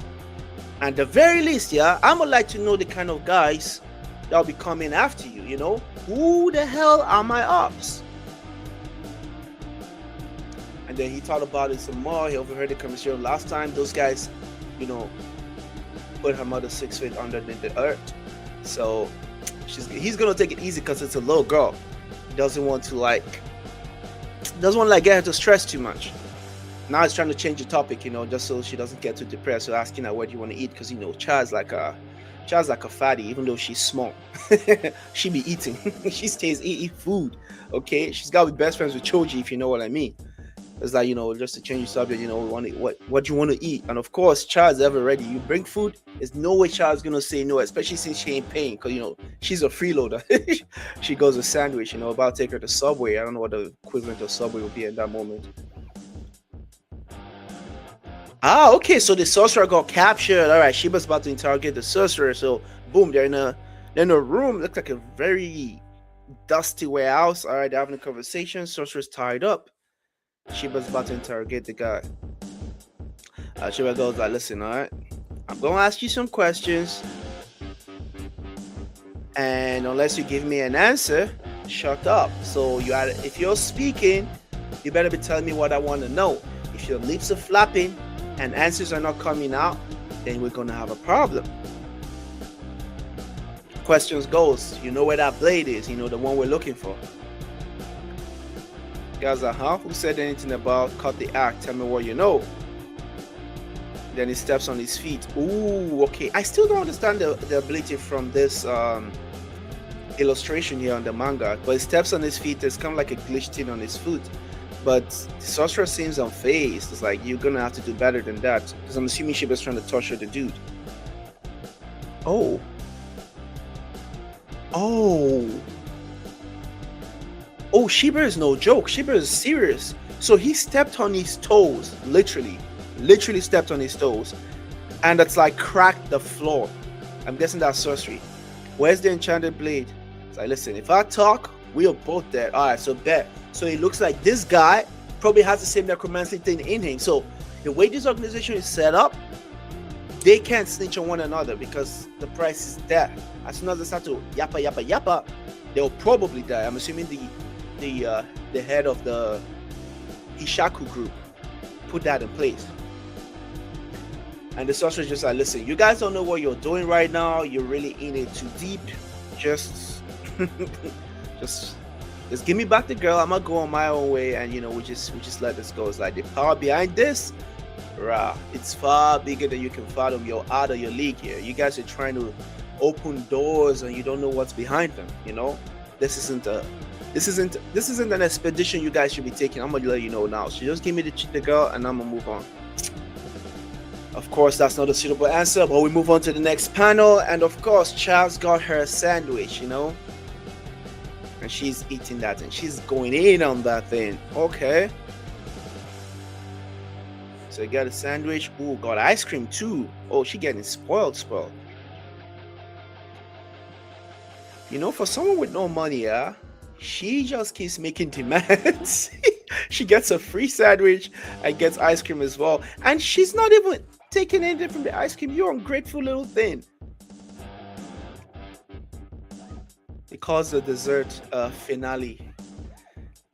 And the very least, yeah, I'm gonna like to know the kind of guys that'll be coming after you, you know? Who the hell are my ops? And then he thought about it some more. He overheard the conversation last time. Those guys, you know, put her mother 6 feet under the earth. So he's gonna take it easy because it's a little girl. He doesn't want to like get her to stress too much. Now he's trying to change the topic, just so she doesn't get too depressed. So asking her what do you want to eat, because Chad's like a fatty, even though she's small. She be eating. She stays eat food. Okay, she's got to be best friends with Choji, if you know what I mean. It's like, just to change the subject, we want to, what you want to eat. And of course, Child's ever ready. You bring food, there's no way Child's gonna say no, especially since she ain't paying, because she's a freeloader. She goes a sandwich, about to take her to Subway. I don't know what the equivalent of Subway would be at that moment. Ah, okay, so the sorcerer got captured. All right, Shiba's about to interrogate the sorcerer. So boom, they're in a room. Looks like a very dusty warehouse. All right, they're having a conversation. Sorcerer's tied up. Shiba's about to interrogate the guy. Shiba goes like, listen, all right, I'm gonna ask you some questions, and unless you give me an answer, shut up. So if you're speaking, you better be telling me what I want to know. If your lips are flapping and answers are not coming out, then we're gonna have a problem. Questions goes, you know where that blade is, the one we're looking for. Guys like, huh? Who said anything about cut the act? Tell me what you know. Then he steps on his feet. Ooh, okay. I still don't understand the ability from this illustration here on the manga. But he steps on his feet. There's kind of like a glitch thing on his foot. But the sorcerer seems unfazed. It's like, you're gonna have to do better than that. Because I'm assuming she was trying to torture the dude. Oh. Oh, Shiba is no joke. Shiba is serious. So he stepped on his toes, literally stepped on his toes, and that's like cracked the floor. I'm guessing that's sorcery. Where's the enchanted blade? It's like, listen, if I talk, we are both dead. All right, so bet. So it looks like this guy probably has the same necromancy thing in him. So the way this organization is set up, they can't snitch on one another because the price is death. As soon as they start to yappa, they'll probably die. I'm assuming the head of the Ishaku group put that in place. And the sorcerer is just like, listen, you guys don't know what you're doing right now. You're really in it too deep. Just give me back the girl. I'm gonna go on my own way, and we just let this go. It's like the power behind this, rah, it's far bigger than you can fathom. You're out of your league here. You guys are trying to open doors and you don't know what's behind them. This isn't an expedition you guys should be taking. I'm gonna let you know now. So just give me the girl and I'm gonna move on. Of course, that's not a suitable answer, but we move on to the next panel. And of course, Charles got her a sandwich, and she's eating that and she's going in on that thing. Okay. So you got a sandwich. Ooh, got ice cream too. Oh, she getting spoiled. For someone with no money, she just keeps making demands. She gets a free sandwich and gets ice cream as well. And she's not even taking anything from the ice cream. You ungrateful little thing. It calls the dessert finale.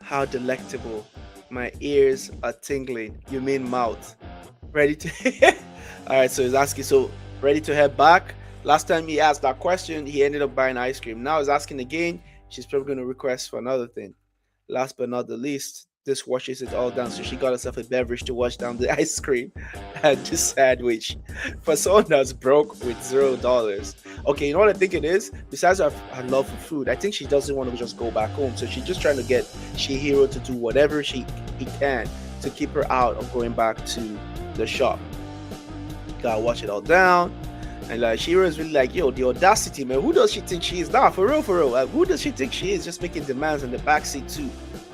How delectable. My ears are tingling. You mean mouth. Ready to... Alright, so he's asking, so ready to head back? Last time he asked that question, he ended up buying ice cream. Now he's asking again. She's probably going to request for another thing. Last but not the least, this washes it all down. So she got herself a beverage to wash down the ice cream and the sandwich. For someone that's broke with $0. Okay, you know what I think it is? Besides her love for food, I think she doesn't want to just go back home. So she's just trying to get Chihiro to do whatever he can to keep her out of going back to the shop. Gotta wash it all down. And like Chihiro is really like, yo, the audacity, man. Who does she think she is? Nah, for real. Like, who does she think she is? Just making demands in the backseat too.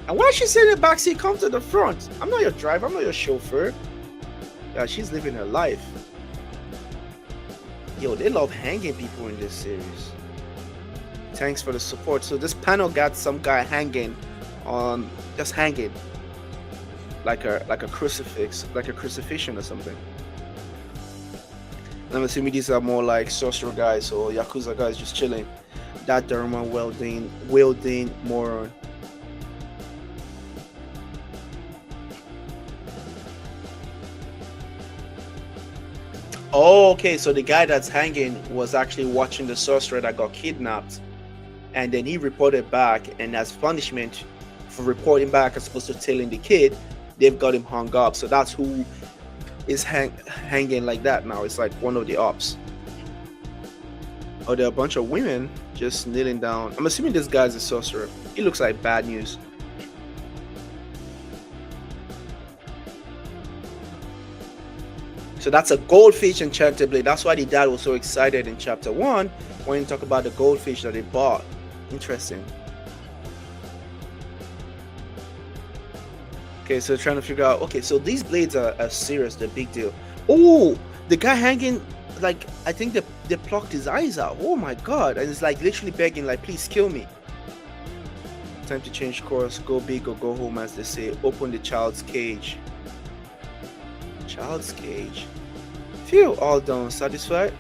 And why is she saying the backseat? Come to the front. I'm not your driver. I'm not your chauffeur. Yeah, she's living her life. Yo, they love hanging people in this series. Thanks for the support. So this panel got some guy hanging on, just hanging, like a crucifix, like a crucifixion or something. I'm assuming these are more like sorcerer guys or Yakuza guys just chilling. That Dharma wielding moron. Oh, okay. So the guy that's hanging was actually watching the sorcerer that got kidnapped, and then he reported back, and as punishment for reporting back as opposed to telling the kid, they've got him hung up. So that's who is hanging like that now. It's like one of the ops. Oh, there are a bunch of women just kneeling down. I'm assuming this guy's a sorcerer. He looks like bad news. So that's a goldfish enchanted blade. That's why the dad was so excited in chapter 1 when he talked about the goldfish that he bought. Interesting. Okay, so trying to figure out. Okay, so these blades are serious. They're big deal. Oh, the guy hanging, like, I think they plucked his eyes out. Oh my god. And it's like literally begging, like, please kill me. Time to change course. Go big or go home, as they say. Open the child's cage. Child's cage. Phew, all done. Satisfied?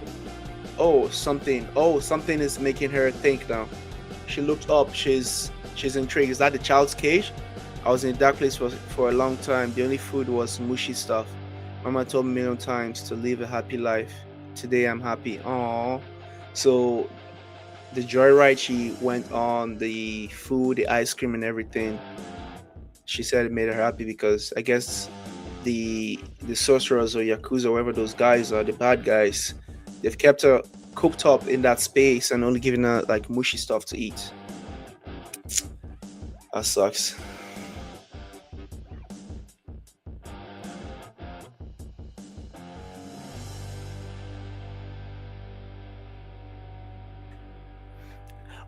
Oh, something. Oh, something is making her think now. She looked up. She's intrigued. Is that the child's cage? I was in a dark place for a long time. The only food was mushy stuff. Mama told me a million times to live a happy life. Today I'm happy. Aww. So the joyride she went on, the food, the ice cream, and everything, she said it made her happy because I guess the sorcerers or yakuza, whoever those guys are, the bad guys, they've kept her cooped up in that space and only giving her like mushy stuff to eat. That sucks.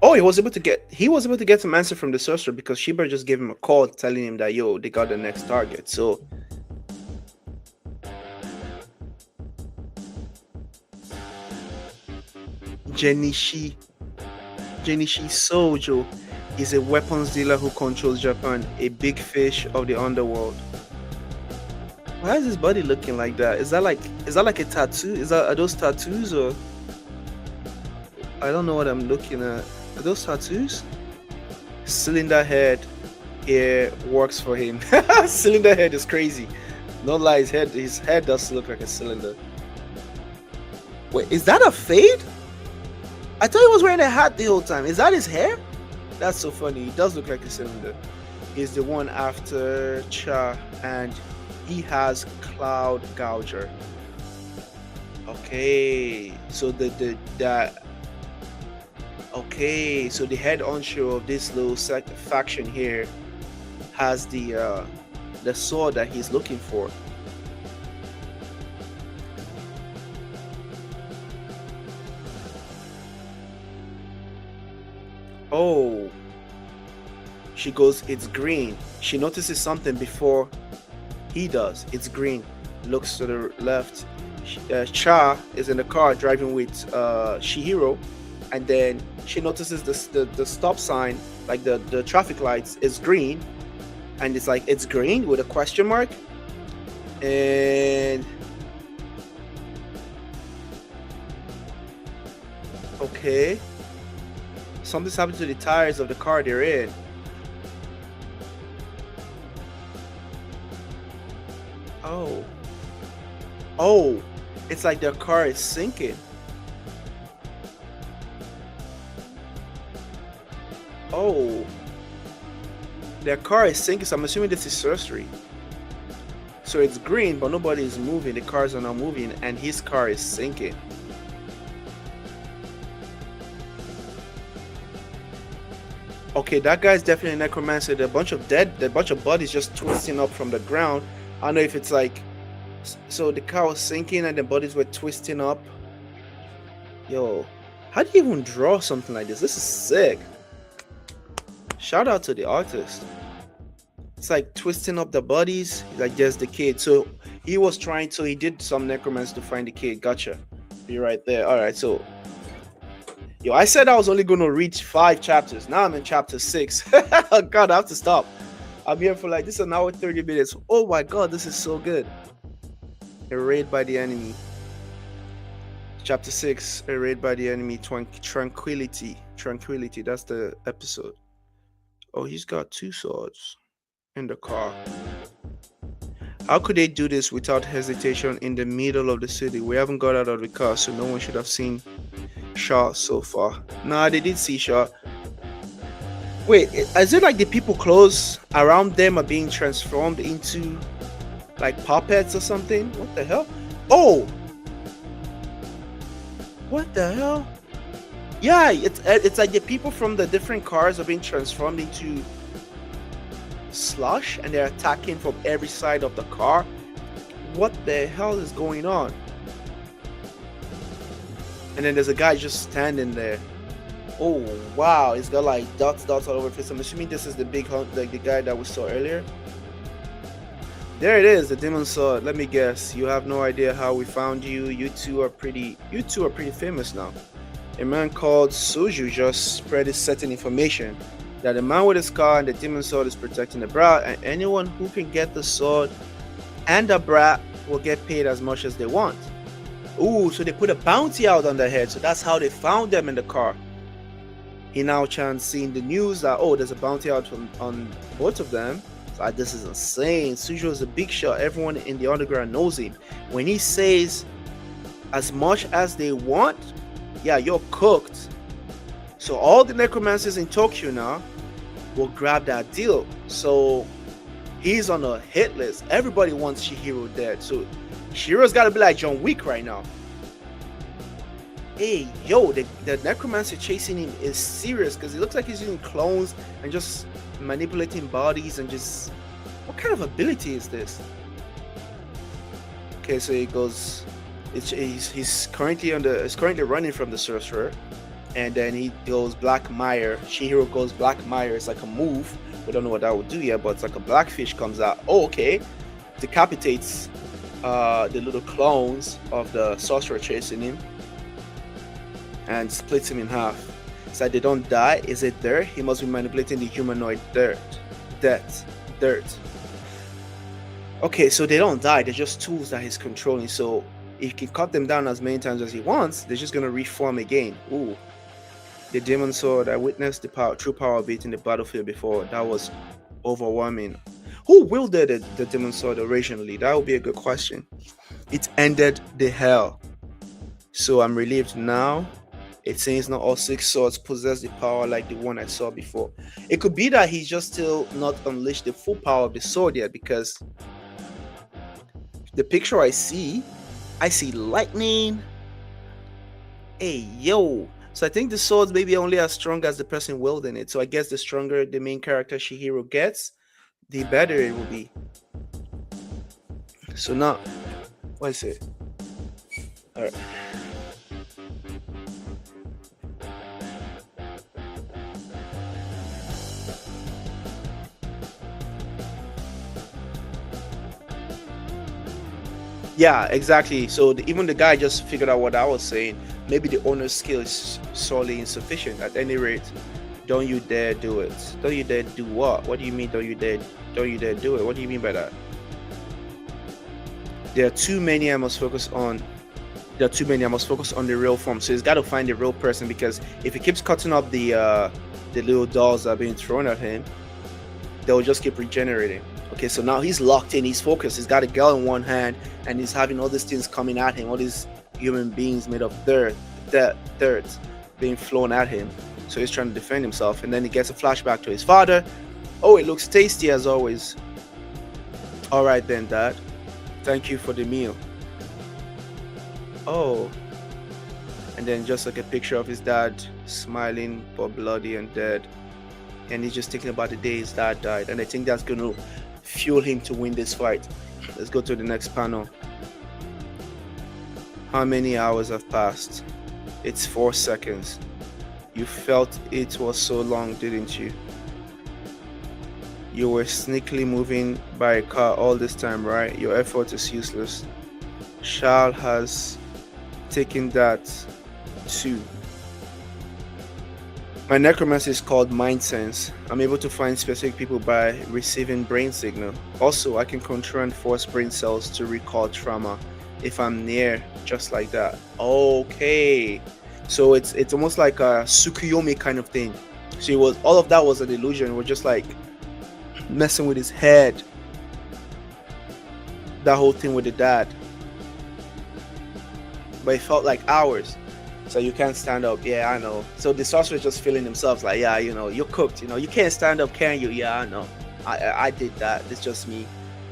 Oh, he was able to get some answer from the sorcerer because Shiba just gave him a call telling him that yo, they got the next target. So Genishi Genishi Sojo is a weapons dealer who controls Japan, a big fish of the underworld. Why is his body looking like that? Is that like a tattoo? Are those tattoos or I don't know what I'm looking at. Are those tattoos? Cylinder head here works for him. Cylinder head is crazy. No lie, his head does look like a cylinder. Wait, is that a fade? I thought he was wearing a hat the whole time. Is that his hair? That's so funny. He does look like a cylinder. He's the one after Cha, and he has Cloud Gouger. Okay, so the head honcho of this little faction here has the sword that he's looking for. Oh, she goes, it's green. She notices something before he does. It's green. Looks to the left. Cha is in the car driving with Shihiro, and then she notices the stop sign, like the traffic lights, is green, and it's like it's green with a question mark, and okay, something's happened to the tires of the car they're in. Oh, oh, it's like their car is sinking. Oh, their car is sinking. So I'm assuming this is sorcery. So it's green, but nobody is moving. The cars are not moving, and his car is sinking. Okay, that guy's definitely a necromancer. There are a bunch of bodies just twisting up from the ground. I don't know if it's like, so the car was sinking and the bodies were twisting up. Yo, how do you even draw something like this? This is sick. Shout out to the artist. It's like twisting up the bodies. Like there's the kid. So he did some necromancy to find the kid. Gotcha. Be right there. All right. So, yo, I said I was only going to reach 5 chapters. Now I'm in chapter 6. Oh, God, I have to stop. I'm here for like, this is an hour 30 minutes. Oh my God, this is so good. A raid by the enemy. Chapter 6, a raid by the enemy. Tranquility. Tranquility. That's the episode. Oh, he's got 2 swords in the car. How could they do this without hesitation in the middle of the city? We haven't got out of the car, so no one should have seen Shaw so far. Nah, they did see Shaw. Wait, is it like the people close around them are being transformed into like puppets or something? What the hell? Oh, what the hell? Yeah, it's like the people from the different cars are being transformed into slush, and they're attacking from every side of the car. What the hell is going on? And then there's a guy just standing there. Oh wow, he's got like dots all over his face. I'm assuming this is the big hunt, like the guy that we saw earlier. There it is, the demon sword. Let me guess. You have no idea how we found you. You two are pretty famous now. A man called Suju just spread this certain information that the man with his car and the demon sword is protecting the brat, and anyone who can get the sword and the brat will get paid as much as they want. Ooh, so they put a bounty out on their head. So that's how they found them in the car. Hinao-chan seeing the news that, oh, there's a bounty out on both of them. So this is insane. Sujo is a big shot. Everyone in the underground knows him. When he says as much as they want, yeah, you're cooked. So all the necromancers in Tokyo now will grab that deal. So he's on a hit list. Everybody wants Chihiro dead. So Shiro's got to be like John Wick right now. Hey, yo, the necromancer chasing him is serious because it looks like he's using clones and just manipulating bodies and just... What kind of ability is this? Okay, so he goes... He's currently running from the sorcerer, and then he goes Black Mire. Chihiro goes Black Mire. It's like a move. We don't know what that would do yet, but it's like a blackfish comes out. Oh, okay. Decapitates the little clones of the sorcerer chasing him and splits him in half. So they don't die. Is it dirt? He must be manipulating the humanoid dirt. Dirt. Okay, so they don't die. They're just tools that he's controlling. So he can cut them down as many times as he wants. They're just gonna reform again. Ooh. The demon sword. I witnessed the true power of it in the battlefield before. That was overwhelming. Who wielded the demon sword originally? That would be a good question. It ended the hell. So I'm relieved now. It seems not all 6 swords possess the power like the one I saw before. It could be that he's just still not unleashed the full power of the sword yet, because the picture I see lightning. Hey, yo. So I think the swords may be only as strong as the person wielding it. So I guess the stronger the main character Chihiro gets, the better it will be. So now, what is it? Alright. Yeah, exactly. So even the guy just figured out what I was saying. Maybe the owner's skill is sorely insufficient. At any rate, don't you dare do it. Don't you dare do what? What do you mean don't you dare do it? What do you mean by that? There are too many I must focus on. The real form. So he's got to find the real person, because if he keeps cutting up the little dolls that are being thrown at him, they'll just keep regenerating. Okay, so now he's locked in, he's focused, he's got a girl in one hand, and he's having all these things coming at him, all these human beings made of dirt being flown at him. So he's trying to defend himself, and then he gets a flashback to his father. Oh, it looks tasty as always. All right then, Dad. Thank you for the meal. Oh. And then just like a picture of his dad smiling but bloody and dead. And he's just thinking about the day his dad died. And I think that's going to fuel him to win this fight. Let's go to the next panel. How many hours have passed? It's 4 seconds. You felt it was so long, didn't you? You were sneakily moving by a car all this time, right? Your effort is useless. Charles has taken that too. My necromancy is called Mind Sense. I'm able to find specific people by receiving brain signal. Also, I can control and force brain cells to recall trauma if I'm near, just like that. Okay. So it's almost like a Tsukuyomi kind of thing. So all of that was an illusion. We're just like messing with his head. That whole thing with the dad, but it felt like hours. So you can't stand up. Yeah, I know. So the sorcerer's just feeling themselves like, yeah, you're cooked. You can't stand up, can you? Yeah, I know. I did that. It's just me.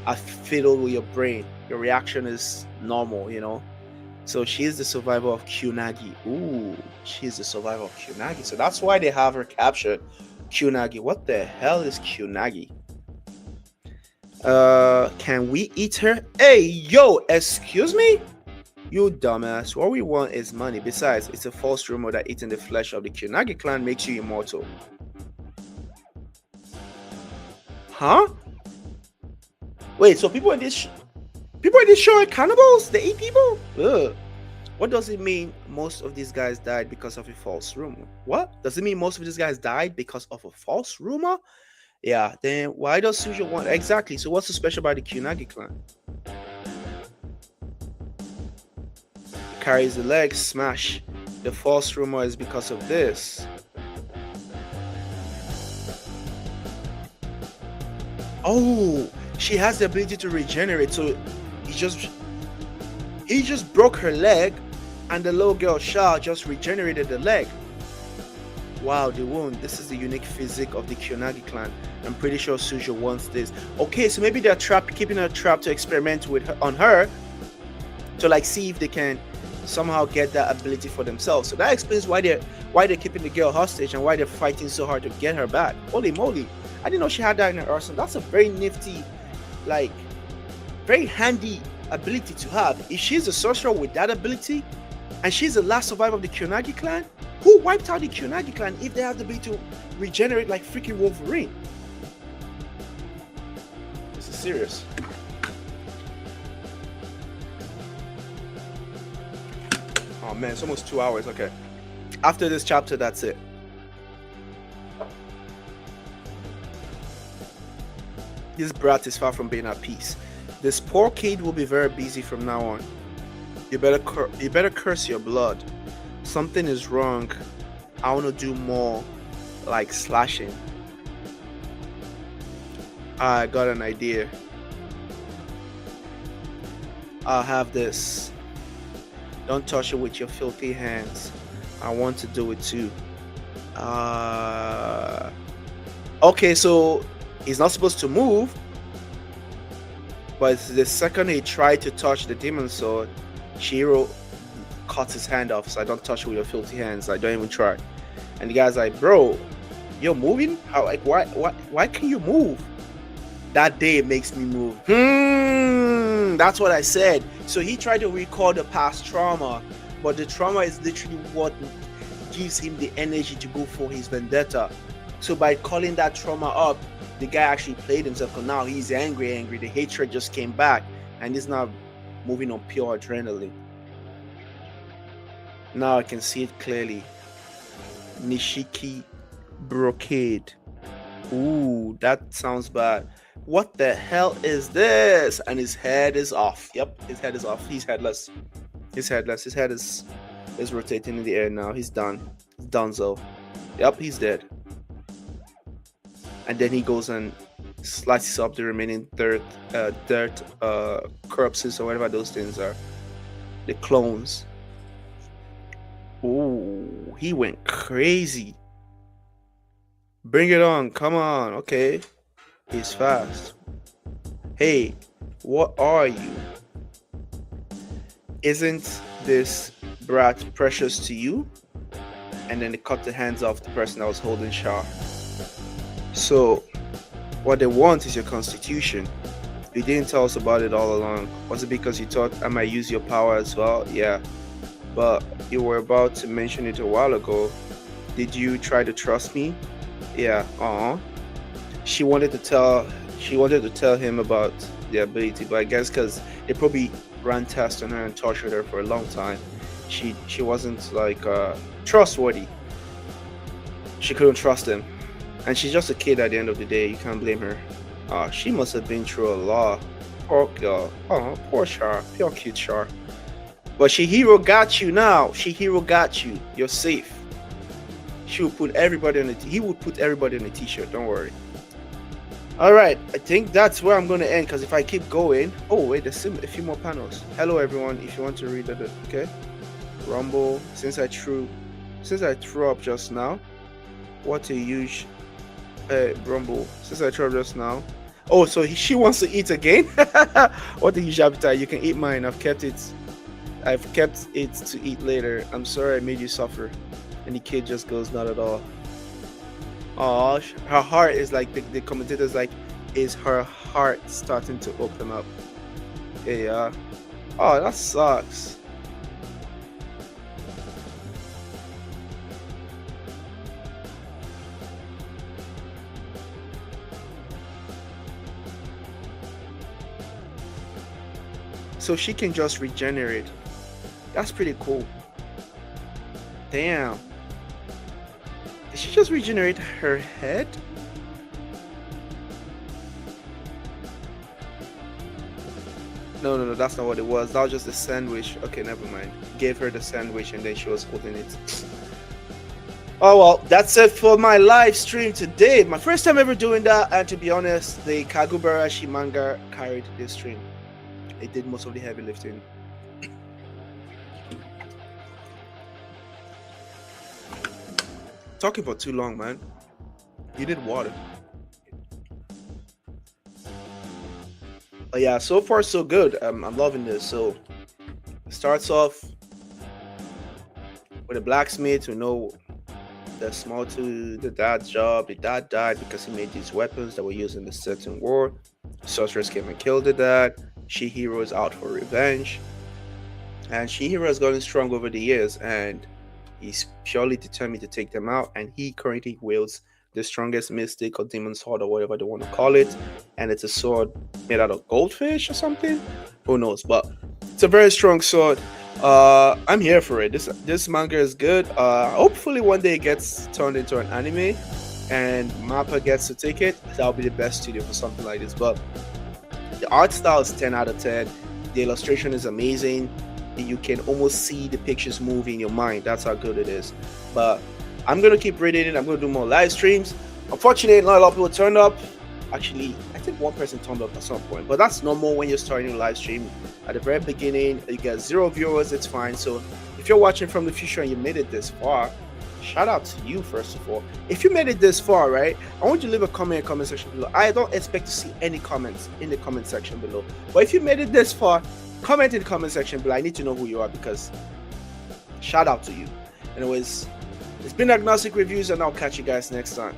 I fiddle with your brain. Your reaction is normal. So she's the survivor of Kyunagi. Ooh, she's the survivor of Kyunagi. So that's why they have her captured. Kyunagi. What the hell is Kyunagi? Can we eat her? Hey, yo, excuse me? You dumbass. What we want is money. Besides, it's a false rumor that eating the flesh of the Kyunagi clan makes you immortal. Huh? Wait, so people in this show are cannibals? They eat people? Ugh. What does it mean most of these guys died because of a false rumor? What? Does it mean most of these guys died because of a false rumor? Yeah, then why does Sujo want... Exactly, so what's so special about the Kyunagi clan? Carries the leg, smash. The false rumor is because of this. Oh, she has the ability to regenerate. So he just broke her leg, and the little girl Sha just regenerated the leg. Wow, the wound. This is the unique physique of the Kyunagi clan. I'm pretty sure Sujo wants this. Okay, so maybe they're keeping her trapped to experiment with her, on her, to like see if they can somehow get that ability for themselves. So that explains why they're keeping the girl hostage and why they're fighting so hard to get her back. Holy moly, I didn't know she had that in her arsenal. That's a very nifty, like very handy ability to have. If she's a sorcerer with that ability and she's the last survivor of the Kyunagi clan, who wiped out the Kyunagi clan if they have the ability to regenerate like freaking Wolverine? This is serious. Oh man, it's almost 2 hours. Okay. After this chapter, that's it. This brat is far from being at peace. This poor kid will be very busy from now on. You better curse your blood. Something is wrong. I want to do more like slashing. I got an idea. I'll have this. Don't touch it with your filthy hands. I want to do it too. Okay, so he's not supposed to move, but the second he tried to touch the demon sword, Shiro cuts his hand off. So I don't touch it with your filthy hands. I don't even try. And the guy's like, bro, you're moving? How? Like, why can you move? That day it makes me move. That's what I said. So he tried to recall the past trauma, but the trauma is literally what gives him the energy to go for his vendetta. So by calling that trauma up, the guy actually played himself, because now he's angry. The hatred just came back, and he's not moving on pure adrenaline. Now I can see it clearly. Nishiki brocade. Ooh, that sounds bad. What the hell is this? And his head is off. Yep, his head is off. He's headless. His head is rotating in the air now. He's done. He's donezo. Yep, he's dead. And then he goes and slices up the remaining dirt corpses or whatever those things are. The clones. Ooh, he went crazy. Bring it on. Come on. Okay. He's fast. Hey, what are you? Isn't this brat precious to you? And then they cut the hands off the person that was holding Shah. So, what they want is your constitution. You didn't tell us about it all along. Was it because you thought I might use your power as well? Yeah. But you were about to mention it a while ago. Did you try to trust me? Yeah. She wanted to tell him about the ability, but I guess because they probably ran tests on her and tortured her for a long time, she wasn't like trustworthy. She couldn't trust him, and she's just a kid at the end of the day. You can't blame her. She must have been through a lot. Poor girl. Oh, poor Char. Pure cute Char. But Shihiro got you now. Shihiro got you. You're safe. He would put everybody on a t-shirt. Don't worry. All right, I think that's where I'm going to end because if I keep going, oh wait, there's still a few more panels. Hello everyone, if you want to read it, okay. Rumble. Since I threw up just now, what a huge Rumble. Since I threw up just now. Oh, so she wants to eat again. What a huge appetite! You can eat mine. I've kept it. I've kept it to eat later. I'm sorry I made you suffer. And the kid just goes, not at all. Oh, her heart is like the commentator's like, is her heart starting to open up? Yeah. Oh, that sucks. So she can just regenerate. That's pretty cool. Damn. Did she just regenerate her head? No, no, no, that's not what it was. That was just a sandwich. Okay, never mind. Gave her the sandwich and then she was holding it. Oh well, that's it for my live stream today. My first time ever doing that, and to be honest, the Kagurabachi manga carried this stream. It did most of the heavy lifting. Talking for too long, man. You need water. But yeah, so far so good. I'm loving this. So it starts off with a blacksmith who know the small to the dad's job. The dad died because he made these weapons that were used in the certain war. Sorceress came and killed the dad. She-Hero is out for revenge. And She-Hero has gotten strong over the years, and he's purely determined to take them out. And he currently wields the strongest mystic or demon sword or whatever they want to call it. And it's a sword made out of goldfish or something. Who knows? But it's a very strong sword. I'm here for it. This manga is good. Hopefully one day it gets turned into an anime and Mappa gets to take it. That'll be the best studio for something like this. But the art style is 10 out of 10. The illustration is amazing. You can almost see the pictures move in your mind. That's how good it is. But I'm going to keep reading it. I'm going to do more live streams. Unfortunately, not a lot of people turned up. Actually, I think one person turned up at some point. But that's normal when you're starting a live stream. At the very beginning, you get 0 viewers. It's fine. So if you're watching from the future and you made it this far, shout out to you, first of all. If you made it this far, right, I want you to leave a comment in the comment section below. I don't expect to see any comments in the comment section below. But if you made it this far, comment in the comment section below. I need to know who you are because shout out to you. Anyways, it's been Agnostic Reviews, and I'll catch you guys next time.